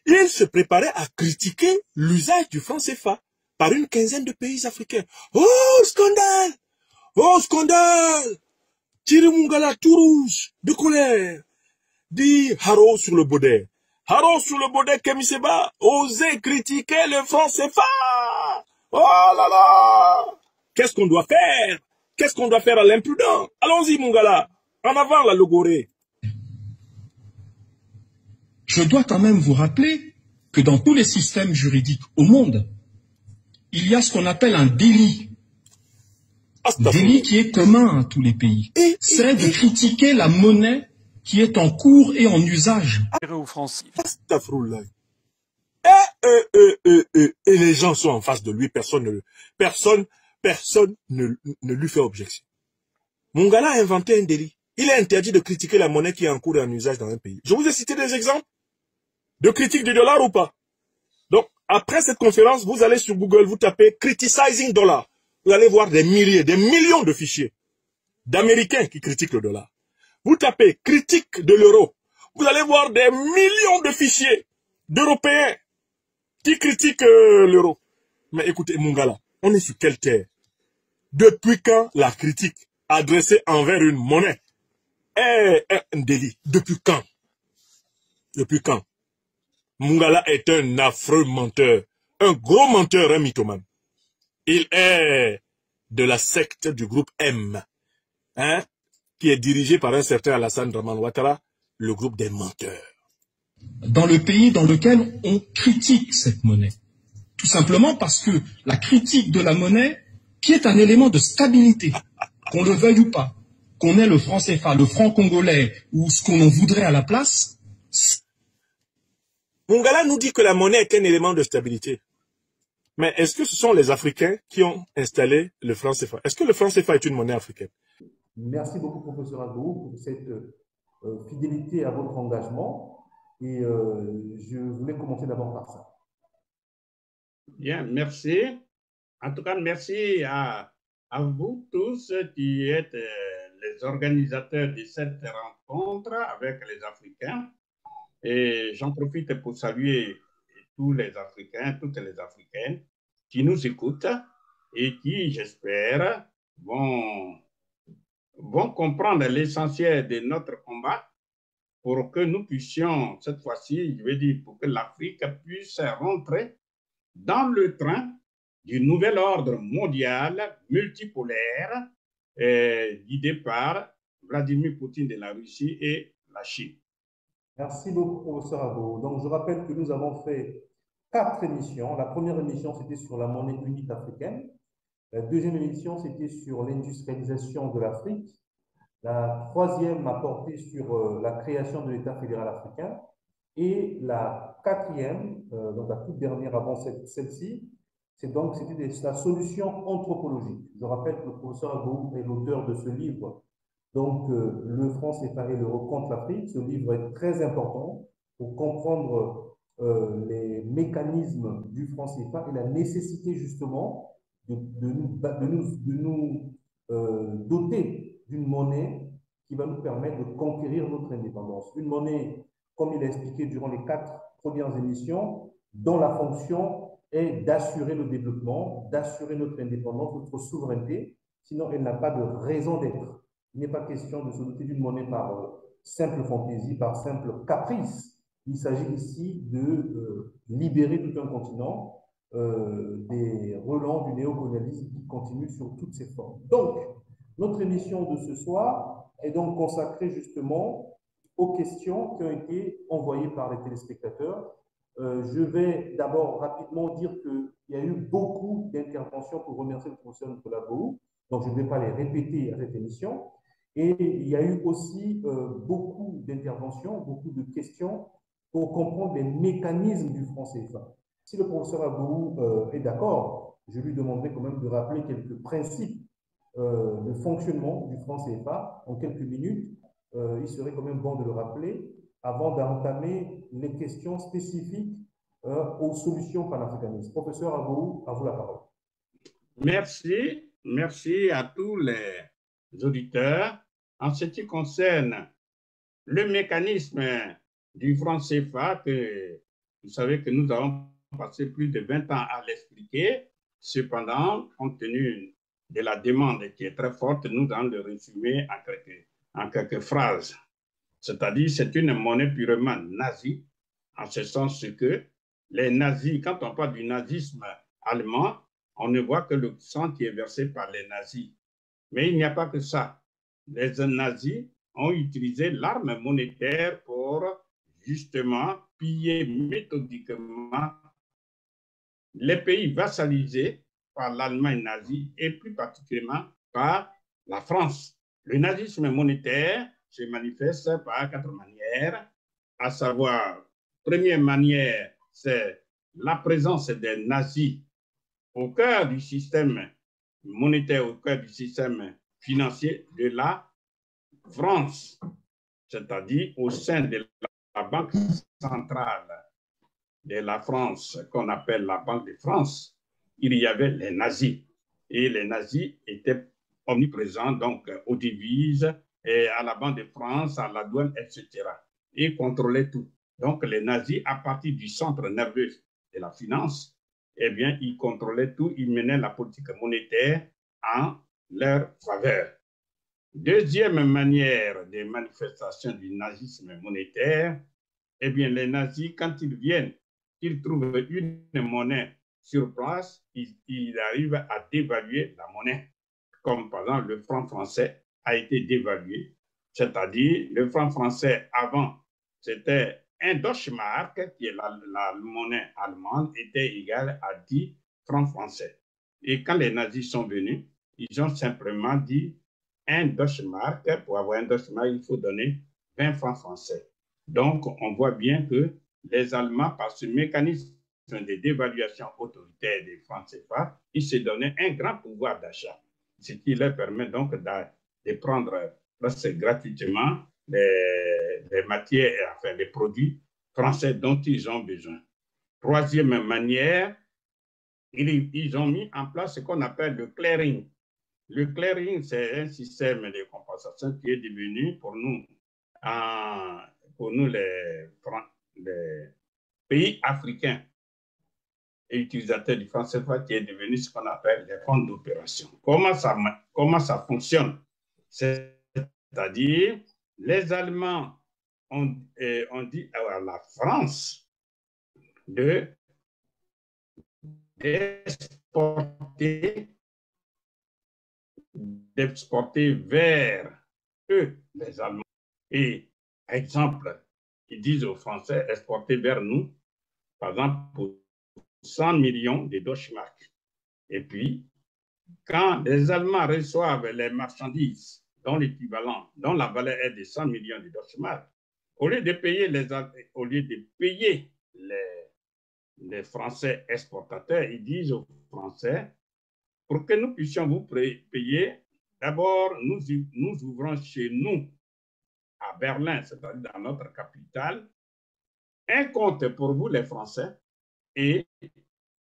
il se préparait à critiquer l'usage du franc CFA par une quinzaine de pays africains. Oh, scandale! Oh, scandale! Thierry Mungala tout rouge, de colère, dit Haro sur le baudet. Haro sur le baudet, Kémy Séba osait critiquer le franc CFA. Oh là là! Qu'est-ce qu'on doit faire? Qu'est-ce qu'on doit faire à l'imprudent? Allons-y, Mungala. En avant, la logorée. Je dois quand même vous rappeler que dans tous les systèmes juridiques au monde, il y a ce qu'on appelle un délit. Délit qui est commun à tous les pays. C'est de critiquer la monnaie qui est en cours et en usage. Et les gens sont en face de lui, personne ne lui fait objection. Mungala a inventé un délit. Il est interdit de critiquer la monnaie qui est en cours et en usage dans un pays. Je vous ai cité des exemples de critique du dollar ou pas. Donc, après cette conférence, vous allez sur Google, vous tapez « Criticizing Dollar ». Vous allez voir des milliers, des millions de fichiers d'Américains qui critiquent le dollar. Vous tapez « Critique de l'euro ». Vous allez voir des millions de fichiers d'Européens qui critiquent l'euro. Mais écoutez, Mungala, on est sur quelle terre? Depuis quand la critique adressée envers une monnaie est un délit? Depuis quand? Depuis quand? Mungala est un affreux menteur, un gros menteur, un mythomane. Il est de la secte du groupe M, qui est dirigé par un certain Alassane Draman Ouattara, le groupe des menteurs. Dans le pays dans lequel on critique cette monnaie. Tout simplement parce que la critique de la monnaie, qui est un élément de stabilité, qu'on le veuille ou pas, qu'on ait le franc CFA, le franc congolais, ou ce qu'on en voudrait à la place. Mungala nous dit que la monnaie est un élément de stabilité. Mais est-ce que ce sont les Africains qui ont installé le franc CFA? Est-ce que le franc CFA est une monnaie africaine? Merci beaucoup, professeur Agou, pour cette fidélité à votre engagement. Et je voulais commencer d'abord par ça. Bien, merci. En tout cas, merci à vous tous qui êtes les organisateurs de cette rencontre avec les Africains. Et j'en profite pour saluer tous les Africains, toutes les Africaines qui nous écoutent et qui, j'espère, vont comprendre l'essentiel de notre combat pour que nous puissions, cette fois-ci, je veux dire, pour que l'Afrique puisse rentrer dans le train du nouvel ordre mondial multipolaire guidé par Vladimir Poutine de la Russie et la Chine. Merci beaucoup, professeur Agou. Donc, je rappelle que nous avons fait 4 émissions. La première émission, c'était sur la monnaie unique africaine. La deuxième émission, c'était sur l'industrialisation de l'Afrique. La troisième a porté sur la création de l'État fédéral africain. Et la quatrième, donc la toute dernière avant celle-ci, C'était la solution anthropologique. Je rappelle que le professeur Agbohou est l'auteur de ce livre, donc le franc CFA et l'euro contre l'Afrique. Ce livre est très important pour comprendre les mécanismes du franc CFA et la nécessité justement de nous doter d'une monnaie qui va nous permettre de conquérir notre indépendance. Une monnaie, comme il a expliqué durant les 4 premières émissions, dont la fonction est d'assurer le développement, d'assurer notre indépendance, notre souveraineté, sinon elle n'a pas de raison d'être. Il n'est pas question de se doter d'une monnaie par simple fantaisie, par simple caprice. Il s'agit ici de libérer tout un continent des relents du néocolonialisme qui continue sur toutes ses formes. Donc, notre émission de ce soir est donc consacrée justement aux questions qui ont été envoyées par les téléspectateurs. Je vais d'abord rapidement dire qu'il y a eu beaucoup d'interventions pour remercier le professeur Nicolas Agbohou, donc je ne vais pas les répéter à cette émission. Et il y a eu aussi beaucoup d'interventions, beaucoup de questions pour comprendre les mécanismes du franc CFA. Si le professeur Agbohou est d'accord, je lui demanderai quand même de rappeler quelques principes de fonctionnement du franc CFA en quelques minutes. Il serait quand même bon de le rappeler avant d'entamer les questions spécifiques aux solutions panafricanistes. Professeur Agbohou, à vous la parole. Merci. Merci à tous les auditeurs. En ce qui concerne le mécanisme du franc CFA, que vous savez que nous avons passé plus de 20 ans à l'expliquer. Cependant, compte tenu de la demande qui est très forte, nous allons le résumer en quelques phrases. C'est-à-dire, c'est une monnaie purement nazie, en ce sens que les nazis, quand on parle du nazisme allemand, on ne voit que le sang qui est versé par les nazis. Mais il n'y a pas que ça. Les nazis ont utilisé l'arme monétaire pour justement piller méthodiquement les pays vassalisés par l'Allemagne nazie et plus particulièrement par la France. Le nazisme monétaire se manifeste par 4 manières, à savoir, première manière, c'est la présence des nazis au cœur du système monétaire, au cœur du système financier de la France, c'est-à-dire au sein de la Banque centrale de la France, qu'on appelle la Banque de France, il y avait les nazis. Et les nazis étaient omniprésents, donc aux devises, et à la Banque de France, à la douane, etc. Ils contrôlaient tout. Donc les nazis, à partir du centre nerveux de la finance, eh bien, ils contrôlaient tout, ils menaient la politique monétaire en leur faveur. Deuxième manière de manifestation du nazisme monétaire, eh bien, les nazis, quand ils viennent, ils trouvent une monnaie sur place, ils arrivent à dévaluer la monnaie. Comme par exemple, le franc français a été dévalué. C'est-à-dire, le franc français, avant, c'était un Deutschmark, qui est la monnaie allemande, était égal à 10 francs français. Et quand les nazis sont venus, ils ont simplement dit un Deutschmark, pour avoir un Deutschmark, il faut donner 20 francs français. Donc, on voit bien que les Allemands, par ce mécanisme de dévaluation autoritaire des francs CFA, ils se donnaient un grand pouvoir d'achat, ce qui leur permet donc de prendre presque gratuitement les matières, enfin les produits français dont ils ont besoin. Troisième manière, ils ont mis en place ce qu'on appelle le clearing. Le clearing, c'est un système de compensation qui est devenu pour nous les pays africains et utilisateurs du franc CFA, qui est devenu ce qu'on appelle les fonds d'opération. Comment ça fonctionne? C'est-à-dire, les Allemands ont dit à la France d'exporter vers eux, les Allemands. Et, exemple, ils disent aux Français, exporter vers nous, par exemple, pour 100 millions de Deutschmark. Et puis, quand les Allemands reçoivent les marchandises dont l'équivalent, dont la valeur est de 100 millions de Deutschmark, au lieu de payer les Français exportateurs, ils disent aux Français, pour que nous puissions vous payer, d'abord, nous ouvrons chez nous, à Berlin, c'est-à-dire dans notre capitale, un compte pour vous, les Français, et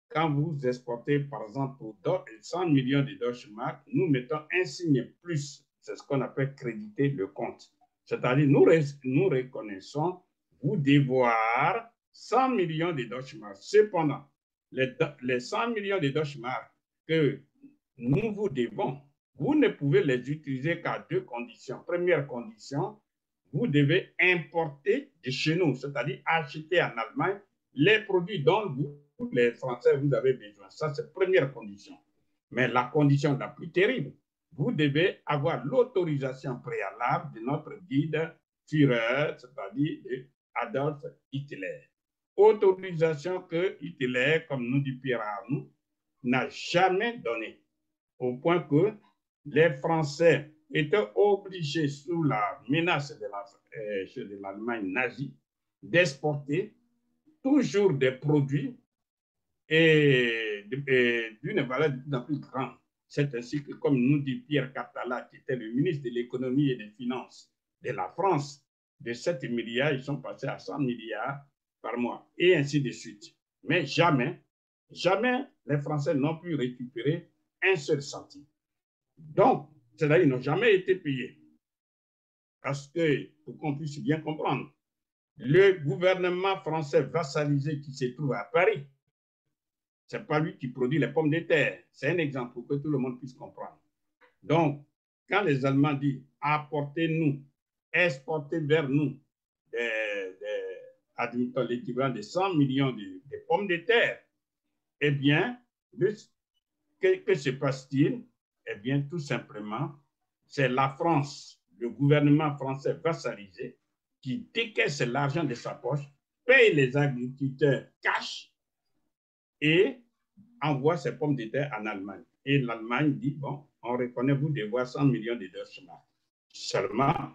quand vous exportez, par exemple, pour 100 millions de Deutsche Mark, nous mettons un signe plus, c'est ce qu'on appelle créditer le compte. C'est-à-dire, nous reconnaissons vous devoir 100 millions de Deutsche Mark. Cependant, les 100 millions de Deutsche Mark que nous vous devons, vous ne pouvez les utiliser qu'à deux conditions. Première condition, vous devez importer de chez nous, c'est-à-dire acheter en Allemagne les produits dont vous, les Français, vous avez besoin. Ça, c'est la première condition. Mais la condition la plus terrible, vous devez avoir l'autorisation préalable de notre guide Führer, c'est-à-dire Adolf Hitler. Autorisation que Hitler, comme nous dit Pierre Arnoux, n'a jamais donnée. Au point que les Français étaient obligés, sous la menace de l'Allemagne nazie, d'exporter toujours des produits et d'une valeur de plus en plus grande. C'est ainsi que, comme nous dit Pierre Catala, qui était le ministre de l'économie et des finances de la France, de 7 milliards, ils sont passés à 100 milliards par mois, et ainsi de suite. Mais jamais, jamais les Français n'ont pu récupérer un seul centime. Donc, c'est-à-dire qu'ils n'ont jamais été payés. Parce que, pour qu'on puisse bien comprendre, le gouvernement français vassalisé qui se trouve à Paris, ce n'est pas lui qui produit les pommes de terre. C'est un exemple pour que tout le monde puisse comprendre. Donc, quand les Allemands disent « apportez-nous, exportez vers nous l'équivalent de 100 millions de pommes de terre », eh bien, que se passe-t-il? Eh bien, tout simplement, c'est la France, le gouvernement français vassalisé, qui décaisse l'argent de sa poche, paye les agriculteurs cash et envoie ses pommes de terre en Allemagne. Et l'Allemagne dit, bon, on reconnaît vous devoir 100 millions de Deutsche Mark. Seulement,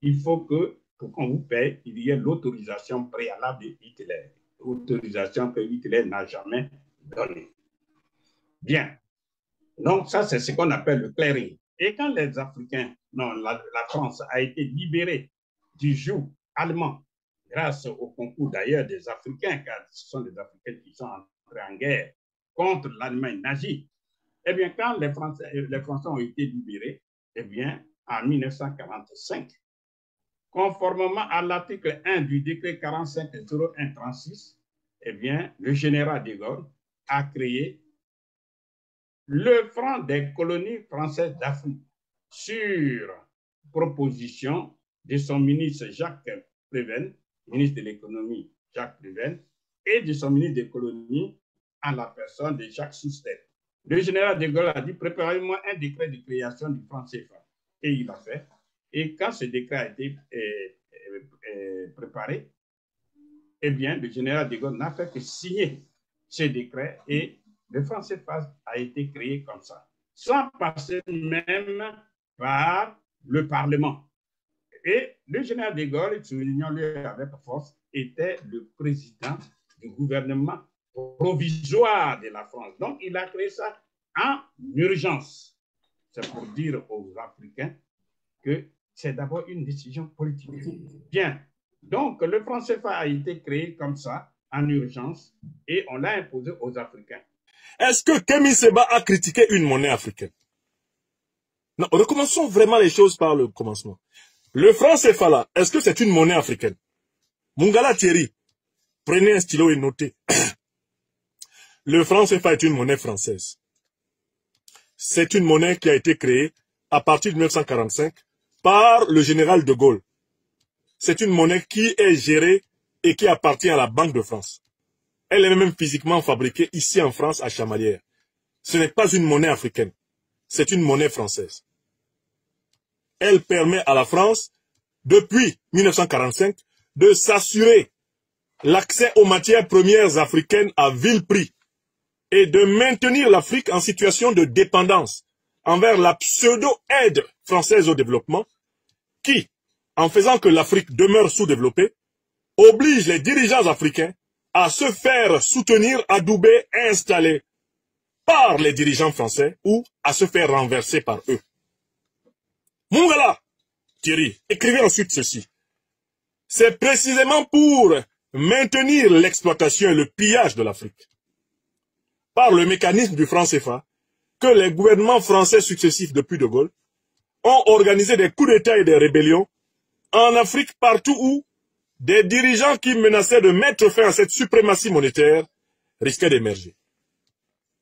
il faut que, pour qu'on vous paye, il y ait l'autorisation préalable de Hitler. Autorisation que Hitler n'a jamais donnée. Bien. Donc, ça, c'est ce qu'on appelle le clearing. Et quand les Africains, non, la France a été libérée du joug allemand, grâce au concours d'ailleurs des Africains, car ce sont des Africains qui sont entrés en guerre contre l'Allemagne nazie, eh bien, quand les Français ont été libérés, eh bien, en 1945, conformément à l'article 1 du décret 45-01-36, eh bien, le général de Gaulle a créé le franc des colonies françaises d'Afrique sur proposition de son ministre Jacques Préven, ministre de l'économie Jacques Préven, et de son ministre des colonies en la personne de Jacques Soustelle. Le général de Gaulle a dit, préparez-moi un décret de création du franc CFA. Et il l'a fait. Et quand ce décret a été préparé, eh bien, le général de Gaulle n'a fait que signer ce décret et le franc CFA a été créé comme ça, sans passer même par le Parlement. Et le général de Gaulle, soulignons-le avec force, était le président du gouvernement provisoire de la France. Donc, il a créé ça en urgence. C'est pour dire aux Africains que c'est d'abord une décision politique. Bien. Donc, le franc CFA a été créé comme ça, en urgence, et on l'a imposé aux Africains. Est-ce que Kémy Séba a critiqué une monnaie africaine? Non, recommençons vraiment les choses par le commencement. Le franc CFA là, est-ce que c'est une monnaie africaine? Mungala Thierry, prenez un stylo et notez. Le franc CFA est une monnaie française. C'est une monnaie qui a été créée à partir de 1945 par le général de Gaulle. C'est une monnaie qui est gérée et qui appartient à la Banque de France. Elle est même physiquement fabriquée ici en France, à Chamalières. Ce n'est pas une monnaie africaine. C'est une monnaie française. Elle permet à la France, depuis 1945, de s'assurer l'accès aux matières premières africaines à vil prix et de maintenir l'Afrique en situation de dépendance envers la pseudo-aide française au développement qui, en faisant que l'Afrique demeure sous-développée, oblige les dirigeants africains à se faire soutenir, adouber, installer par les dirigeants français ou à se faire renverser par eux. Mungala, Thierry, écrivez ensuite ceci. C'est précisément pour maintenir l'exploitation et le pillage de l'Afrique par le mécanisme du franc CFA que les gouvernements français successifs depuis De Gaulle ont organisé des coups d'État et des rébellions en Afrique partout où des dirigeants qui menaçaient de mettre fin à cette suprématie monétaire risquaient d'émerger.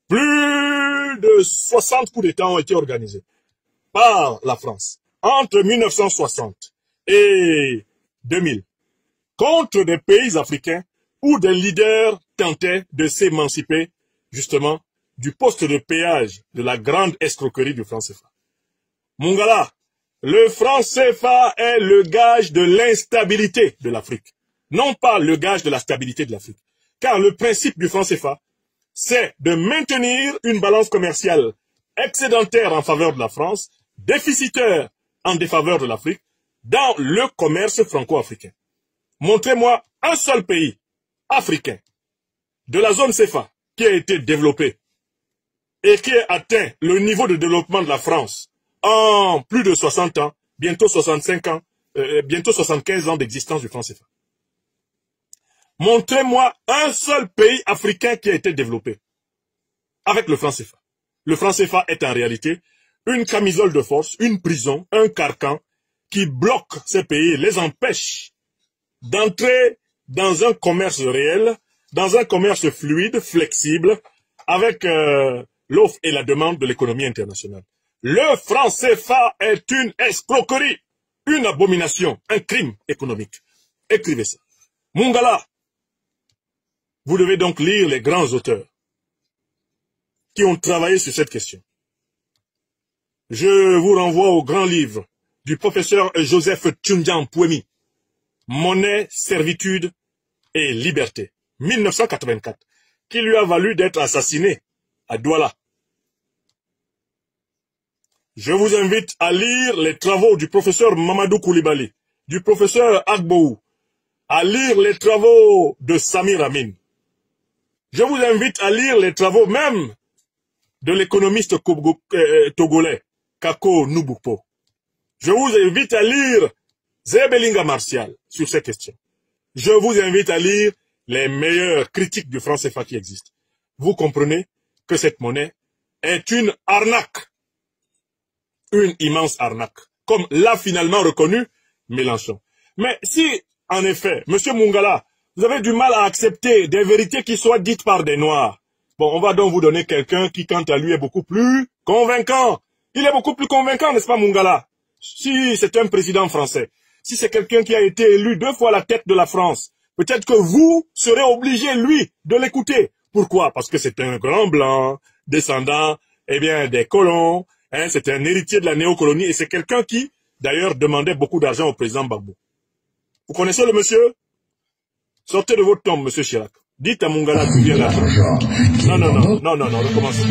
Plus de 60 coups d'État ont été organisés par la France entre 1960 et 2000 contre des pays africains où des leaders tentaient de s'émanciper justement du poste de péage de la grande escroquerie du franc CFA. Mungala, le franc CFA est le gage de l'instabilité de l'Afrique, non pas le gage de la stabilité de l'Afrique. Car le principe du franc CFA, c'est de maintenir une balance commerciale excédentaire en faveur de la France, déficitaire en défaveur de l'Afrique, dans le commerce franco-africain. Montrez-moi un seul pays africain de la zone CFA qui a été développé et qui a atteint le niveau de développement de la France en plus de 60 ans, bientôt 65 ans, bientôt 75 ans d'existence du franc CFA. Montrez-moi un seul pays africain qui a été développé avec le franc CFA. Le franc CFA est en réalité une camisole de force, une prison, un carcan qui bloque ces pays et les empêche d'entrer dans un commerce réel, dans un commerce fluide, flexible, avec l'offre et la demande de l'économie internationale. Le franc CFA est une escroquerie, une abomination, un crime économique. Écrivez ça. Mungala, vous devez donc lire les grands auteurs qui ont travaillé sur cette question. Je vous renvoie au grand livre du professeur Joseph Tchundjian Pouemi, Monnaie, servitude et liberté, 1984, qui lui a valu d'être assassiné à Douala. Je vous invite à lire les travaux du professeur Mamadou Koulibaly, du professeur Agbou, à lire les travaux de Samir Amin. Je vous invite à lire les travaux même de l'économiste togolais, Kako Nubukpo. Je vous invite à lire Zebelinga Martial sur ces questions. Je vous invite à lire les meilleures critiques du franc CFA qui existent. Vous comprenez que cette monnaie est une arnaque. Une immense arnaque. Comme l'a finalement reconnu Mélenchon. Mais si, en effet, M. Mungala, vous avez du mal à accepter des vérités qui soient dites par des Noirs, bon, on va donc vous donner quelqu'un qui, quant à lui, est beaucoup plus convaincant. Il est beaucoup plus convaincant, n'est-ce pas, Mungala? Si c'est un président français, si c'est quelqu'un qui a été élu 2 fois à la tête de la France, peut-être que vous serez obligé, lui, de l'écouter. Pourquoi? Parce que c'est un grand blanc, descendant, eh bien, des colons, hein, c'est un héritier de la néocolonie, et c'est quelqu'un qui, d'ailleurs, demandait beaucoup d'argent au président Gbagbo. Vous connaissez le monsieur? Sortez de votre tombe, monsieur Chirac. Dites à Mungala d'où vient l'argent. Non, recommencez.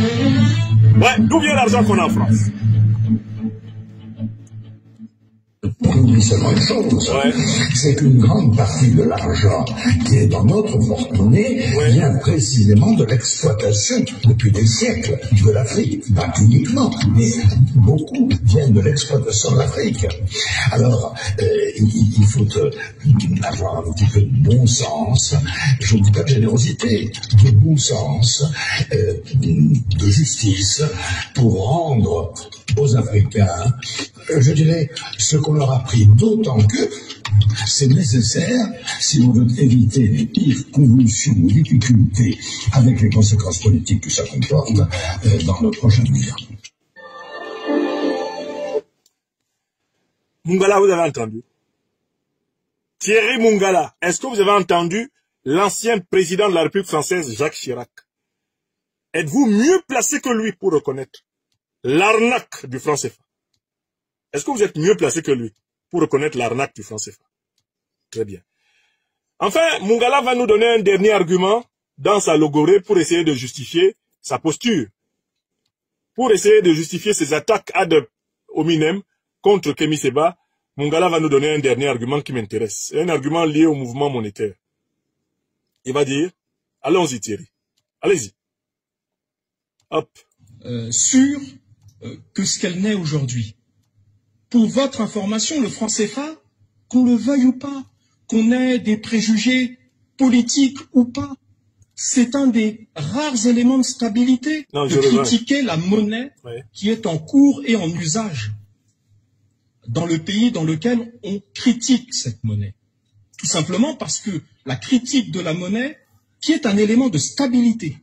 Ouais, d'où vient l'argent qu'on a en France? On oublie seulement une chose, c'est qu'une grande partie de l'argent qui est dans notre porte-monnaie vient précisément de l'exploitation depuis des siècles de l'Afrique. Pas uniquement, mais beaucoup viennent de l'exploitation de l'Afrique. Alors, il faut avoir un petit peu de bon sens, je ne dis pas de générosité, de bon sens, de justice, pour rendre aux Africains, je dirais, ce qu'on leur a pris, d'autant que c'est nécessaire si on veut éviter les pires convulsions ou difficultés avec les conséquences politiques que ça comporte dans le prochain avenir. Mungala, vous avez entendu? Thierry Mungala, est-ce que vous avez entendu l'ancien président de la République française, Jacques Chirac? Êtes-vous mieux placé que lui pour reconnaître l'arnaque du franc CFA? Est-ce que vous êtes mieux placé que lui pour reconnaître l'arnaque du franc CFA? Très bien. Enfin, Mungala va nous donner un dernier argument dans sa logorée pour essayer de justifier sa posture, pour essayer de justifier ses attaques ad hominem contre Kémy Séba. Mungala va nous donner un dernier argument qui m'intéresse, un argument lié au mouvement monétaire. il va dire, allons-y Thierry, allez-y. Hop. Sûr que ce qu'elle n'est aujourd'hui. Pour votre information, le franc CFA, qu'on le veuille ou pas, qu'on ait des préjugés politiques ou pas, c'est un des rares éléments de stabilité de critiquer la monnaie qui est en cours et en usage dans le pays dans lequel on critique cette monnaie. Tout simplement parce que la critique de la monnaie, qui est un élément de stabilité,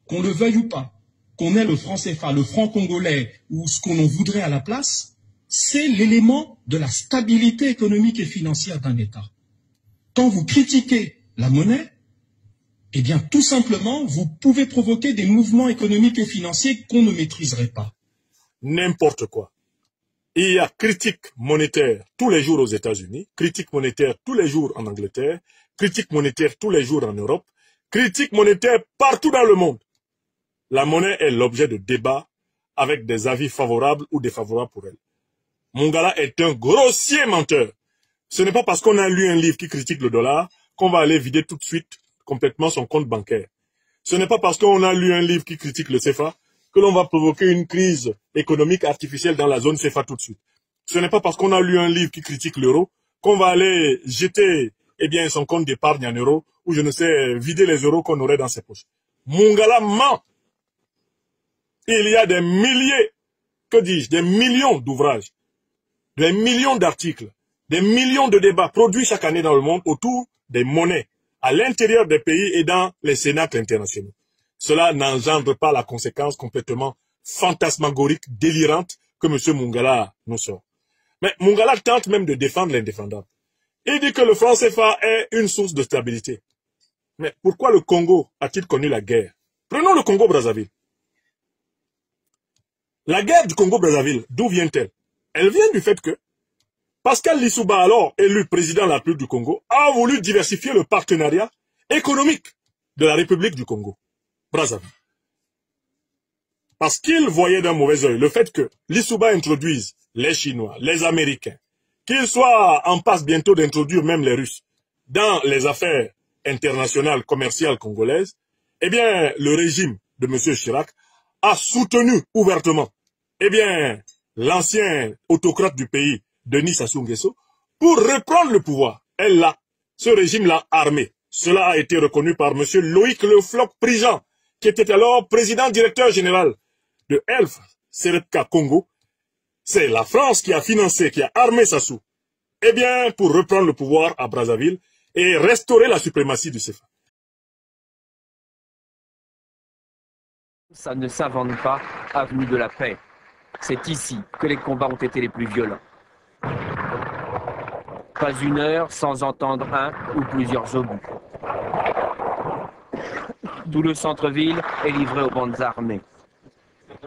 qu'on le veuille ou pas, qu'on ait le franc CFA, le franc congolais ou ce qu'on en voudrait à la place, c'est l'élément de la stabilité économique et financière d'un État. Quand vous critiquez la monnaie, eh bien, tout simplement, vous pouvez provoquer des mouvements économiques et financiers qu'on ne maîtriserait pas. N'importe quoi. Il y a critique monétaire tous les jours aux États-Unis, critique monétaire tous les jours en Angleterre, critique monétaire tous les jours en Europe, critique monétaire partout dans le monde. La monnaie est l'objet de débats avec des avis favorables ou défavorables pour elle. Mongala est un grossier menteur. Ce n'est pas parce qu'on a lu un livre qui critique le dollar qu'on va aller vider tout de suite complètement son compte bancaire. Ce n'est pas parce qu'on a lu un livre qui critique le CFA que l'on va provoquer une crise économique artificielle dans la zone CFA tout de suite. Ce n'est pas parce qu'on a lu un livre qui critique l'euro qu'on va aller jeter son compte d'épargne en euros ou je ne sais, vider les euros qu'on aurait dans ses poches. Mongala ment. Il y a des milliers, que dis-je, des millions d'ouvrages, des millions d'articles, des millions de débats produits chaque année dans le monde autour des monnaies, à l'intérieur des pays et dans les cénacles internationaux. Cela n'engendre pas la conséquence complètement fantasmagorique, délirante que M. Mongala nous sort. Mais Mongala tente même de défendre l'indéfendable. Il dit que le franc CFA est une source de stabilité. Mais pourquoi le Congo a-t-il connu la guerre? Prenons le Congo-Brazzaville. La guerre du Congo-Brazzaville, d'où vient-elle? Elle vient du fait que Pascal Lissouba, alors élu président de la République du Congo, a voulu diversifier le partenariat économique de la République du Congo, Brazzaville. Parce qu'il voyait d'un mauvais œil le fait que Lissouba introduise les Chinois, les Américains, qu'ils soient en passe bientôt d'introduire même les Russes dans les affaires internationales commerciales congolaises, eh bien, le régime de M. Chirac a soutenu ouvertement, l'ancien autocrate du pays, Denis Sassou Nguesso, pour reprendre le pouvoir. Ce régime l'a armé. Cela a été reconnu par M. Loïc Le Floch-Prigent, qui était alors président-directeur général de Elf Serepka Congo. C'est la France qui a financé, qui a armé Sassou, pour reprendre le pouvoir à Brazzaville et restaurer la suprématie du CFA. Ça ne s'invente pas, avenue de la Paix. C'est ici que les combats ont été les plus violents. Pas une heure sans entendre un ou plusieurs obus. Tout le centre-ville est livré aux bandes armées.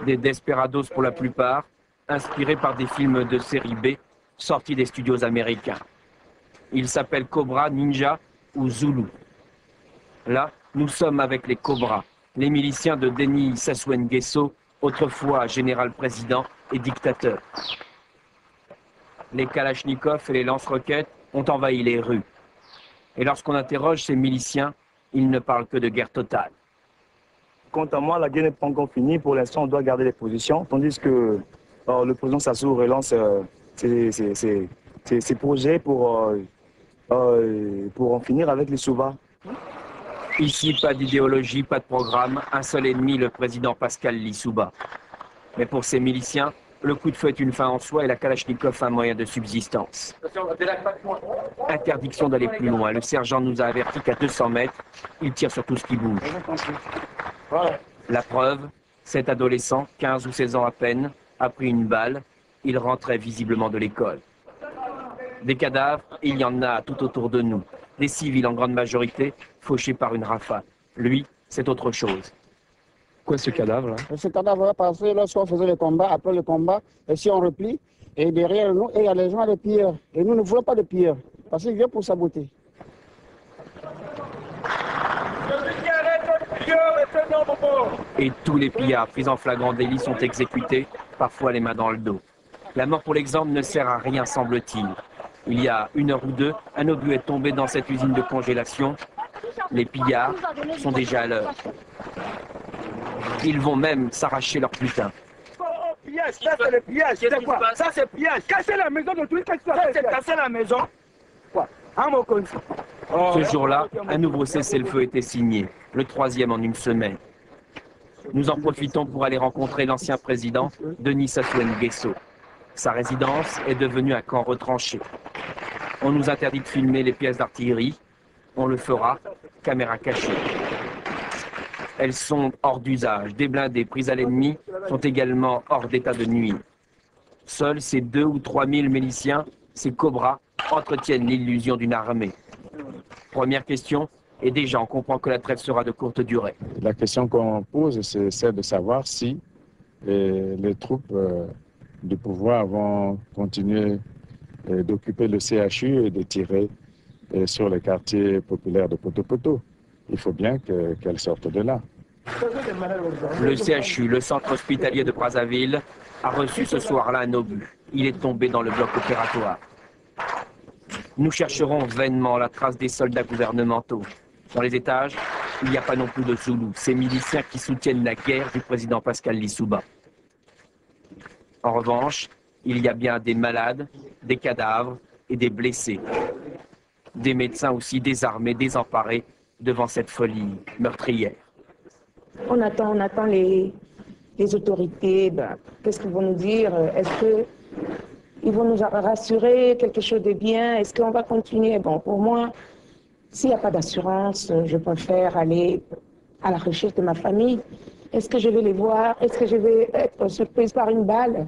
Des desperados pour la plupart, inspirés par des films de série B sortis des studios américains. Ils s'appellent Cobra, Ninja ou Zulu. Là, nous sommes avec les Cobras, les miliciens de Denis Sassou Nguesso, autrefois général-président et dictateur. Les kalachnikovs et les lance-roquettes ont envahi les rues. Et lorsqu'on interroge ces miliciens, ils ne parlent que de guerre totale. Quant à moi, la guerre n'est pas encore finie. Pour l'instant, on doit garder les positions, tandis que le président Sassou relance ses projets pour en finir avec les Souva. Ici, pas d'idéologie, pas de programme, un seul ennemi, le président Pascal Lissouba. Mais pour ces miliciens, le coup de feu est une fin en soi et la Kalachnikov un moyen de subsistance. Interdiction d'aller plus loin. Le sergent nous a averti qu'à 200 mètres, il tire sur tout ce qui bouge. La preuve, cet adolescent, 15 ou 16 ans à peine, a pris une balle. Il rentrait visiblement de l'école. Des cadavres, il y en a tout autour de nous. Des civils en grande majorité, fauchés par une rafale. Lui, c'est autre chose. Quoi ce cadavre là? Ce cadavre-là, parce que lorsqu'on faisait le combat, après le combat, et si on replie, et derrière nous, il y a les gens, les pilleurs. Et nous ne voulons pas de pilleurs, parce qu'ils viennent pour saboter. Et tous les pillards pris en flagrant délit sont exécutés, parfois les mains dans le dos. La mort pour l'exemple ne sert à rien, semble-t-il. Il y a 1 heure ou 2, un obus est tombé dans cette usine de congélation. Les pillards sont déjà à l'heure. Ils vont même s'arracher leur butin. Ça c'est le pillage, c'est quoi? Ça c'est pillage. Casser la maison de tous, c'est casser la maison. Quoi? Ce jour-là, un nouveau cessez-le-feu était signé, le 3e en une semaine. Nous en profitons pour aller rencontrer l'ancien président, Denis Sassou Nguesso. Sa résidence est devenue un camp retranché. On nous interdit de filmer les pièces d'artillerie. On le fera, caméra cachée. Elles sont hors d'usage. Des blindés pris à l'ennemi sont également hors d'état de nuire. Seuls ces 2 ou 3 000 miliciens, ces cobras, entretiennent l'illusion d'une armée. Première question, et déjà on comprend que la trêve sera de courte durée. La question qu'on pose, c'est celle de savoir si les troupes du pouvoir vont continuer d'occuper le CHU et de tirer sur les quartiers populaires de Poto-Poto. Il faut bien qu'elles sortent de là. Le CHU, le centre hospitalier de Brazzaville, a reçu ce soir-là un obus. Il est tombé dans le bloc opératoire. Nous chercherons vainement la trace des soldats gouvernementaux. Dans les étages, il n'y a pas non plus de Zoulous, ces miliciens qui soutiennent la guerre du président Pascal Lissouba. En revanche, il y a bien des malades, des cadavres et des blessés. Des médecins aussi désarmés, désemparés devant cette folie meurtrière. On attend les autorités. Qu'est-ce qu'ils vont nous dire? Est-ce qu'ils vont nous rassurer quelque chose de bien? Est-ce qu'on va continuer? Bon, pour moi, s'il n'y a pas d'assurance, je préfère aller à la recherche de ma famille. Est-ce que je vais les voir? Est-ce que je vais être surprise par une balle?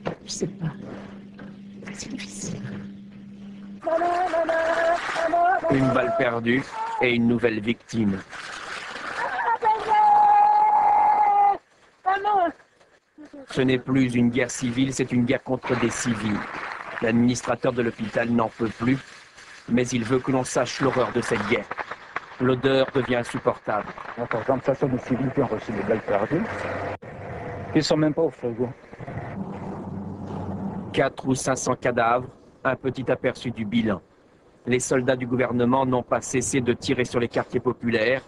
Je ne sais pas. C'est difficile. Une balle perdue et une nouvelle victime. Ce n'est plus une guerre civile, c'est une guerre contre des civils. L'administrateur de l'hôpital n'en peut plus, mais il veut que l'on sache l'horreur de cette guerre. L'odeur devient insupportable. Par exemple, ça sont des civils qui ont reçu des balles perdues. Ils ne sont même pas au frigo. 400 ou 500 cadavres, un petit aperçu du bilan. Les soldats du gouvernement n'ont pas cessé de tirer sur les quartiers populaires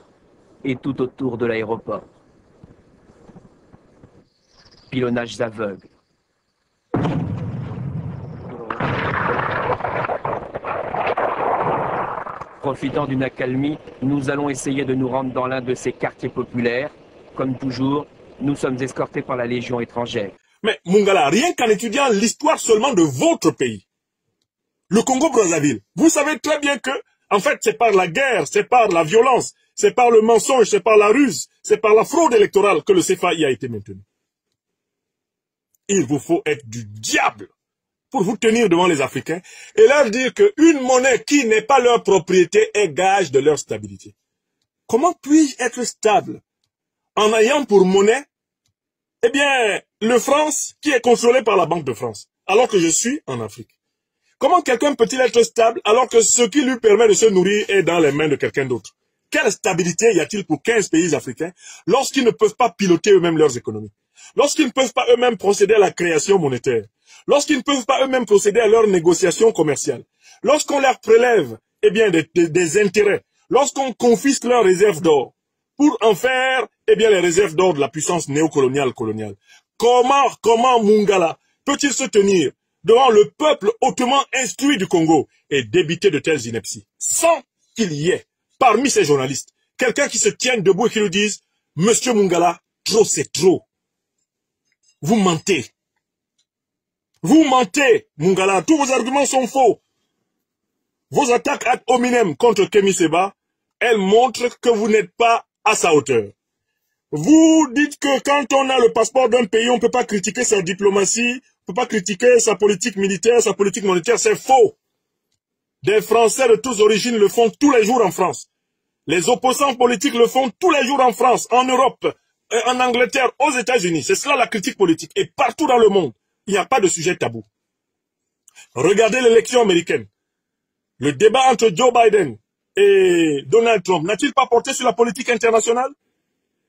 et tout autour de l'aéroport. Pilonnages aveugles. Profitant d'une accalmie, nous allons essayer de nous rendre dans l'un de ces quartiers populaires. Comme toujours, nous sommes escortés par la Légion étrangère. Mais Mungala, rien qu'en étudiant l'histoire seulement de votre pays, le Congo-Brazzaville, vous savez très bien que, en fait, c'est par la guerre, c'est par la violence, c'est par le mensonge, c'est par la ruse, c'est par la fraude électorale que le CFA y a été maintenu. Il vous faut être du diable pour vous tenir devant les Africains et leur dire qu'une monnaie qui n'est pas leur propriété est gage de leur stabilité. Comment puis-je être stable en ayant pour monnaie, eh bien, le France qui est contrôlé par la Banque de France, alors que je suis en Afrique? Comment quelqu'un peut-il être stable alors que ce qui lui permet de se nourrir est dans les mains de quelqu'un d'autre? Quelle stabilité y a-t-il pour 15 pays africains lorsqu'ils ne peuvent pas piloter eux-mêmes leurs économies? Lorsqu'ils ne peuvent pas eux-mêmes procéder à la création monétaire? Lorsqu'ils ne peuvent pas eux-mêmes procéder à leurs négociations commerciales? Lorsqu'on leur prélève, eh bien, des intérêts? Lorsqu'on confisque leurs réserves d'or pour en faire, eh bien, les réserves d'or de la puissance néocoloniale coloniale? Comment Mungala peut-il se tenir devant le peuple hautement instruit du Congo et débiter de telles inepties, sans qu'il y ait, parmi ces journalistes, quelqu'un qui se tienne debout et qui lui dise « Monsieur Mungala, trop c'est trop. Vous mentez. Vous mentez, Mungala. Tous vos arguments sont faux. Vos attaques ad hominem contre Kémy Séba, elles montrent que vous n'êtes pas à sa hauteur. Vous dites que quand on a le passeport d'un pays, on ne peut pas critiquer sa diplomatie, on ne peut pas critiquer sa politique militaire, sa politique monétaire. C'est faux. Des Français de toutes origines le font tous les jours en France. Les opposants politiques le font tous les jours en France, en Europe, en Angleterre, aux États-Unis. C'est cela la critique politique. Et partout dans le monde, il n'y a pas de sujet tabou. Regardez l'élection américaine. Le débat entre Joe Biden et Donald Trump n'a-t-il pas porté sur la politique internationale?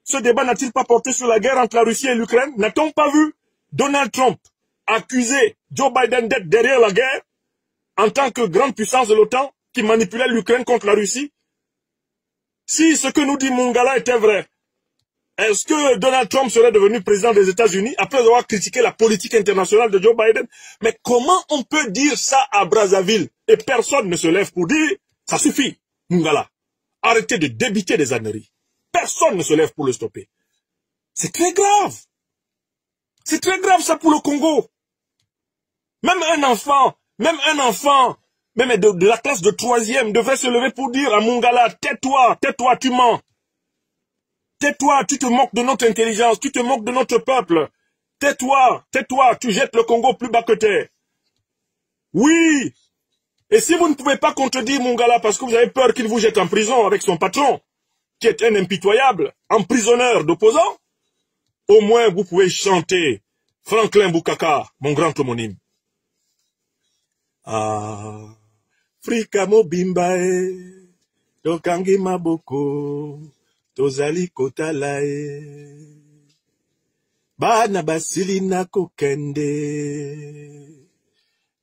Ce débat n'a-t-il pas porté sur la guerre entre la Russie et l'Ukraine? N'a-t-on pas vu Donald Trump accuser Joe Biden d'être derrière la guerre en tant que grande puissance de l'OTAN qui manipulait l'Ukraine contre la Russie? Si ce que nous dit Mungala était vrai, est-ce que Donald Trump serait devenu président des États-Unis après avoir critiqué la politique internationale de Joe Biden? Mais comment on peut dire ça à Brazzaville et personne ne se lève pour dire ça suffit, Mungala. Arrêtez de débiter des âneries. Personne ne se lève pour le stopper. C'est très grave. C'est très grave ça pour le Congo. Même un enfant, même de la classe de 3e devrait se lever pour dire à Mungala, tais-toi, tais-toi, tu mens. Tais-toi, tu te moques de notre intelligence, tu te moques de notre peuple. Tais-toi, tais-toi, tu jettes le Congo plus bas que terre. Oui. Et si vous ne pouvez pas contredire Mungala parce que vous avez peur qu'il vous jette en prison avec son patron, qui est un impitoyable emprisonneur d'opposants, au moins vous pouvez chanter Franklin Bukaka, mon grand homonyme. Afrika mobimbae, tokangi maboko, tozali kotalae, bana basili na kokende,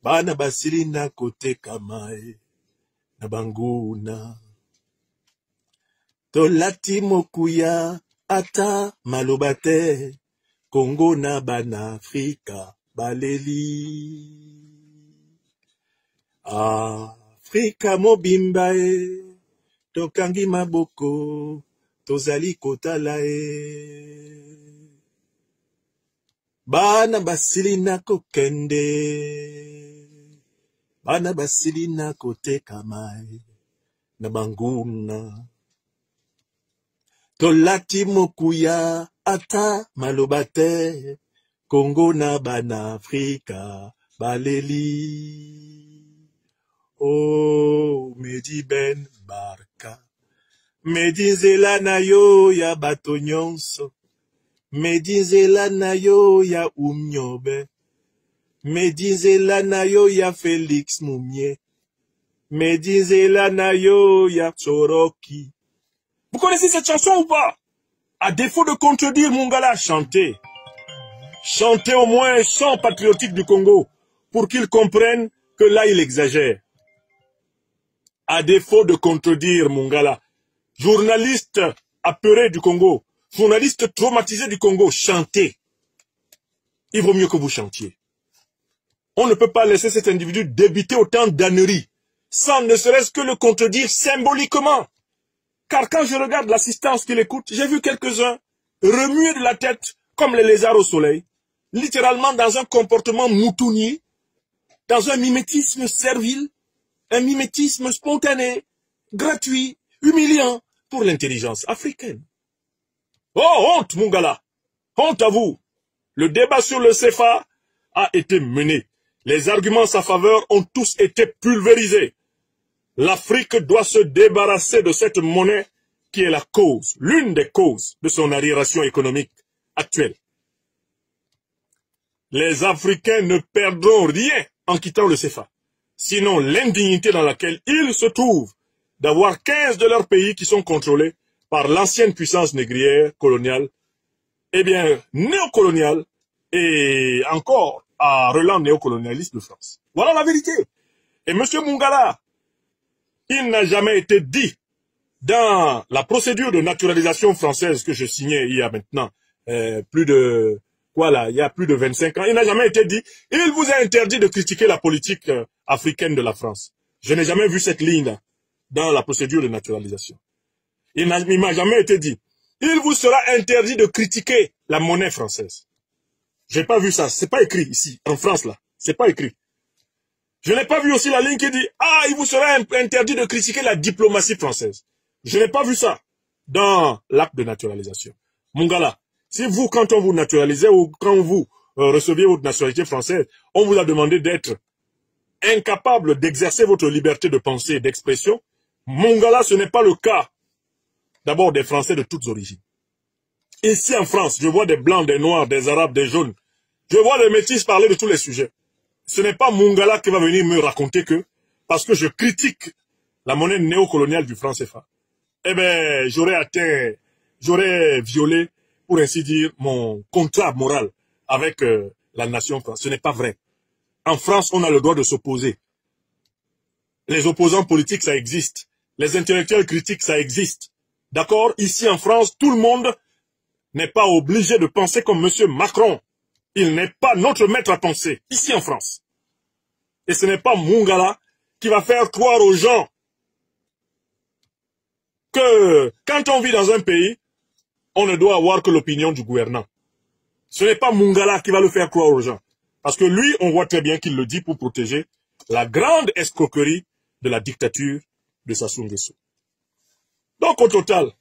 bana basili na kotekamae, na banguna. Tolati mokuya ata malobate, Congo na bana Afrika baleli. Afrika mobimbae, tokangi maboko, tozali kotalae. Bana basili na kokende, bana basili na kotekamae, na banguna. Tolati mokuya ata malobate, Congo na bana Afrika baleli. Oh, Medi Ben Barka, Medi nzela na yo ya bato nyonso, Medi nzela na yo ya Umnyobe, Medi nzela na yo ya Félix Moumie, Medi nzela na yo ya Tsoroki. Vous connaissez cette chanson ou pas? À défaut de contredire Mungala, chantez. Chantez au moins un chant patriotique du Congo pour qu'ils comprennent que là il exagère. À défaut de contredire Mungala, journaliste apeuré du Congo, journaliste traumatisé du Congo, chantez. Il vaut mieux que vous chantiez. On ne peut pas laisser cet individu débiter autant d'âneries, sans ne serait-ce que le contredire symboliquement. Car quand je regarde l'assistance qu'il écoute, j'ai vu quelques-uns remuer de la tête comme les lézards au soleil, littéralement dans un comportement moutounier, dans un mimétisme servile, un mimétisme spontané, gratuit, humiliant pour l'intelligence africaine. Oh, honte, Mungala! Honte à vous! Le débat sur le CFA a été mené. Les arguments en sa faveur ont tous été pulvérisés. L'Afrique doit se débarrasser de cette monnaie qui est la cause, l'une des causes de son arriération économique actuelle. Les Africains ne perdront rien en quittant le CFA, sinon l'indignité dans laquelle ils se trouvent d'avoir 15 de leurs pays qui sont contrôlés par l'ancienne puissance négrière coloniale, eh bien néocoloniale et encore à relance néocolonialiste de France. Voilà la vérité. Et M. Mungala, il n'a jamais été dit dans la procédure de naturalisation française que je signais il y a maintenant plus de 25 ans, il n'a jamais été dit, il vous a interdit de critiquer la politique africaine de la France. Je n'ai jamais vu cette ligne dans la procédure de naturalisation. Il m'a jamais été dit, il vous sera interdit de critiquer la monnaie française. J'ai pas vu ça, c'est pas écrit ici, en France là, c'est pas écrit. Je n'ai pas vu aussi la ligne qui dit, ah, il vous sera interdit de critiquer la diplomatie française. Je n'ai pas vu ça dans l'acte de naturalisation. Mungala, si vous, quand on vous naturalisait ou quand vous receviez votre nationalité française, on vous a demandé d'être incapable d'exercer votre liberté de pensée et d'expression, Mungala, ce n'est pas le cas d'abord des Français de toutes origines. Ici en France, je vois des Blancs, des Noirs, des Arabes, des Jaunes. Je vois des Métis parler de tous les sujets. Ce n'est pas Mungala qui va venir me raconter que, parce que je critique la monnaie néocoloniale du franc CFA, eh bien, j'aurais violé, pour ainsi dire, mon contrat moral avec la nation française. Ce n'est pas vrai. En France, on a le droit de s'opposer. Les opposants politiques, ça existe. Les intellectuels critiques, ça existe. D'accord? Ici en France, tout le monde n'est pas obligé de penser comme M. Macron. Il n'est pas notre maître à penser, ici en France. Et ce n'est pas Mungala qui va faire croire aux gens que quand on vit dans un pays, on ne doit avoir que l'opinion du gouvernant. Ce n'est pas Mungala qui va le faire croire aux gens. Parce que lui, on voit très bien qu'il le dit pour protéger la grande escroquerie de la dictature de Sassou Nguesso. Donc au total,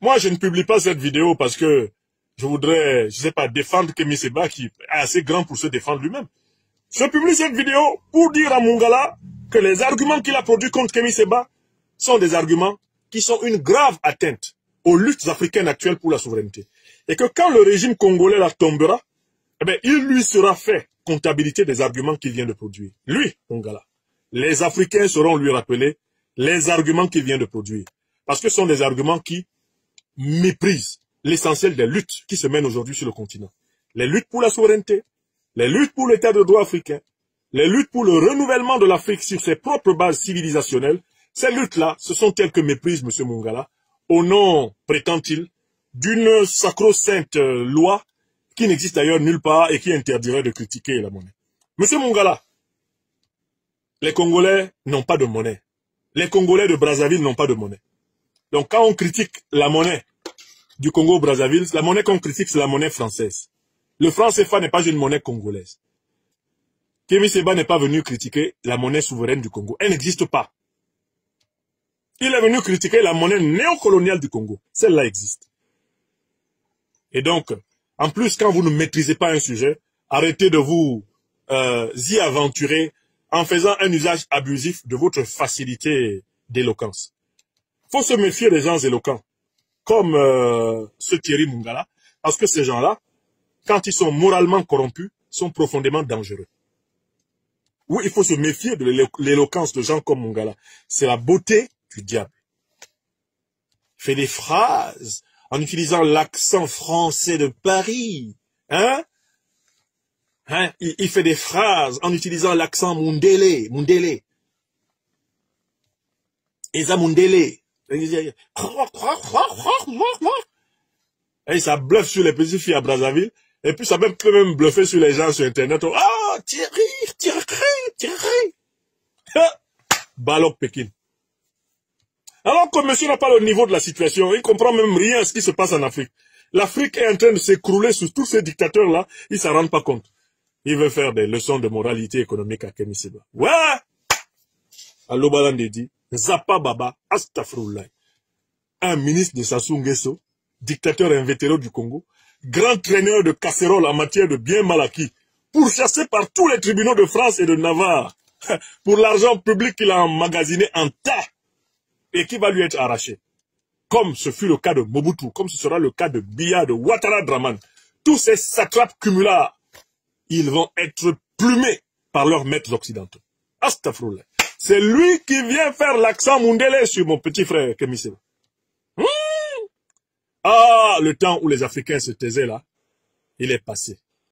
moi je ne publie pas cette vidéo parce que je voudrais, je sais pas, défendre Kémy Séba qui est assez grand pour se défendre lui-même. Je publie cette vidéo pour dire à Mungala que les arguments qu'il a produits contre Kémy Séba sont des arguments qui sont une grave atteinte aux luttes africaines actuelles pour la souveraineté. Et que quand le régime congolais la tombera, eh bien, il lui sera fait comptabilité des arguments qu'il vient de produire. Lui, Mungala. Les Africains sauront lui rappeler les arguments qu'il vient de produire. Parce que ce sont des arguments qui méprisent l'essentiel des luttes qui se mènent aujourd'hui sur le continent. Les luttes pour la souveraineté, les luttes pour l'état de droit africain, les luttes pour le renouvellement de l'Afrique sur ses propres bases civilisationnelles, ces luttes-là, ce sont elles que méprise M. Mungala, au nom, prétend-il, d'une sacro-sainte loi qui n'existe d'ailleurs nulle part et qui interdirait de critiquer la monnaie. M. Mungala, les Congolais n'ont pas de monnaie. Les Congolais de Brazzaville n'ont pas de monnaie. Donc quand on critique la monnaie du Congo-Brazzaville, la monnaie qu'on critique, c'est la monnaie française. Le franc CFA n'est pas une monnaie congolaise. Kémy Séba n'est pas venu critiquer la monnaie souveraine du Congo. Elle n'existe pas. Il est venu critiquer la monnaie néocoloniale du Congo. Celle-là existe. Et donc, en plus, quand vous ne maîtrisez pas un sujet, arrêtez de vous y aventurer en faisant un usage abusif de votre facilité d'éloquence. Il faut se méfier des gens éloquents, comme ce Thierry Mungala, parce que ces gens-là, quand ils sont moralement corrompus, sont profondément dangereux. Oui, il faut se méfier de l'éloquence de gens comme Mungala. C'est la beauté du diable. Il fait des phrases en utilisant l'accent français de Paris. Hein? Il fait des phrases en utilisant l'accent Mundele. Mundele. Eza Mundele. Et ça bluffe sur les petites filles à Brazzaville. Et puis ça peut même bluffer sur les gens sur Internet. Ah, Thierry. Balok Pékin. Alors que monsieur n'a pas le niveau de la situation, il comprend même rien à ce qui se passe en Afrique. L'Afrique est en train de s'écrouler sous tous ces dictateurs-là, ils ne s'en rendent pas compte. Il veut faire des leçons de moralité économique à Kémy Séba. Ouais! Allo Balande dit, Zapa Baba, Astafroulay. Un ministre de Sassou Nguesso, dictateur invétéré du Congo, grand traîneur de casseroles en matière de biens mal acquis, pourchassé par tous les tribunaux de France et de Navarre, pour l'argent public qu'il a emmagasiné en tas, et qui va lui être arraché. Comme ce fut le cas de Mobutu, comme ce sera le cas de Biya, de Ouattara Draman. Tous ces satrapes cumulats, ils vont être plumés par leurs maîtres occidentaux. Astafroullah. C'est lui qui vient faire l'accent Mundele sur mon petit frère Kémy Séba. Ah, le temps où les Africains se taisaient là, il est passé.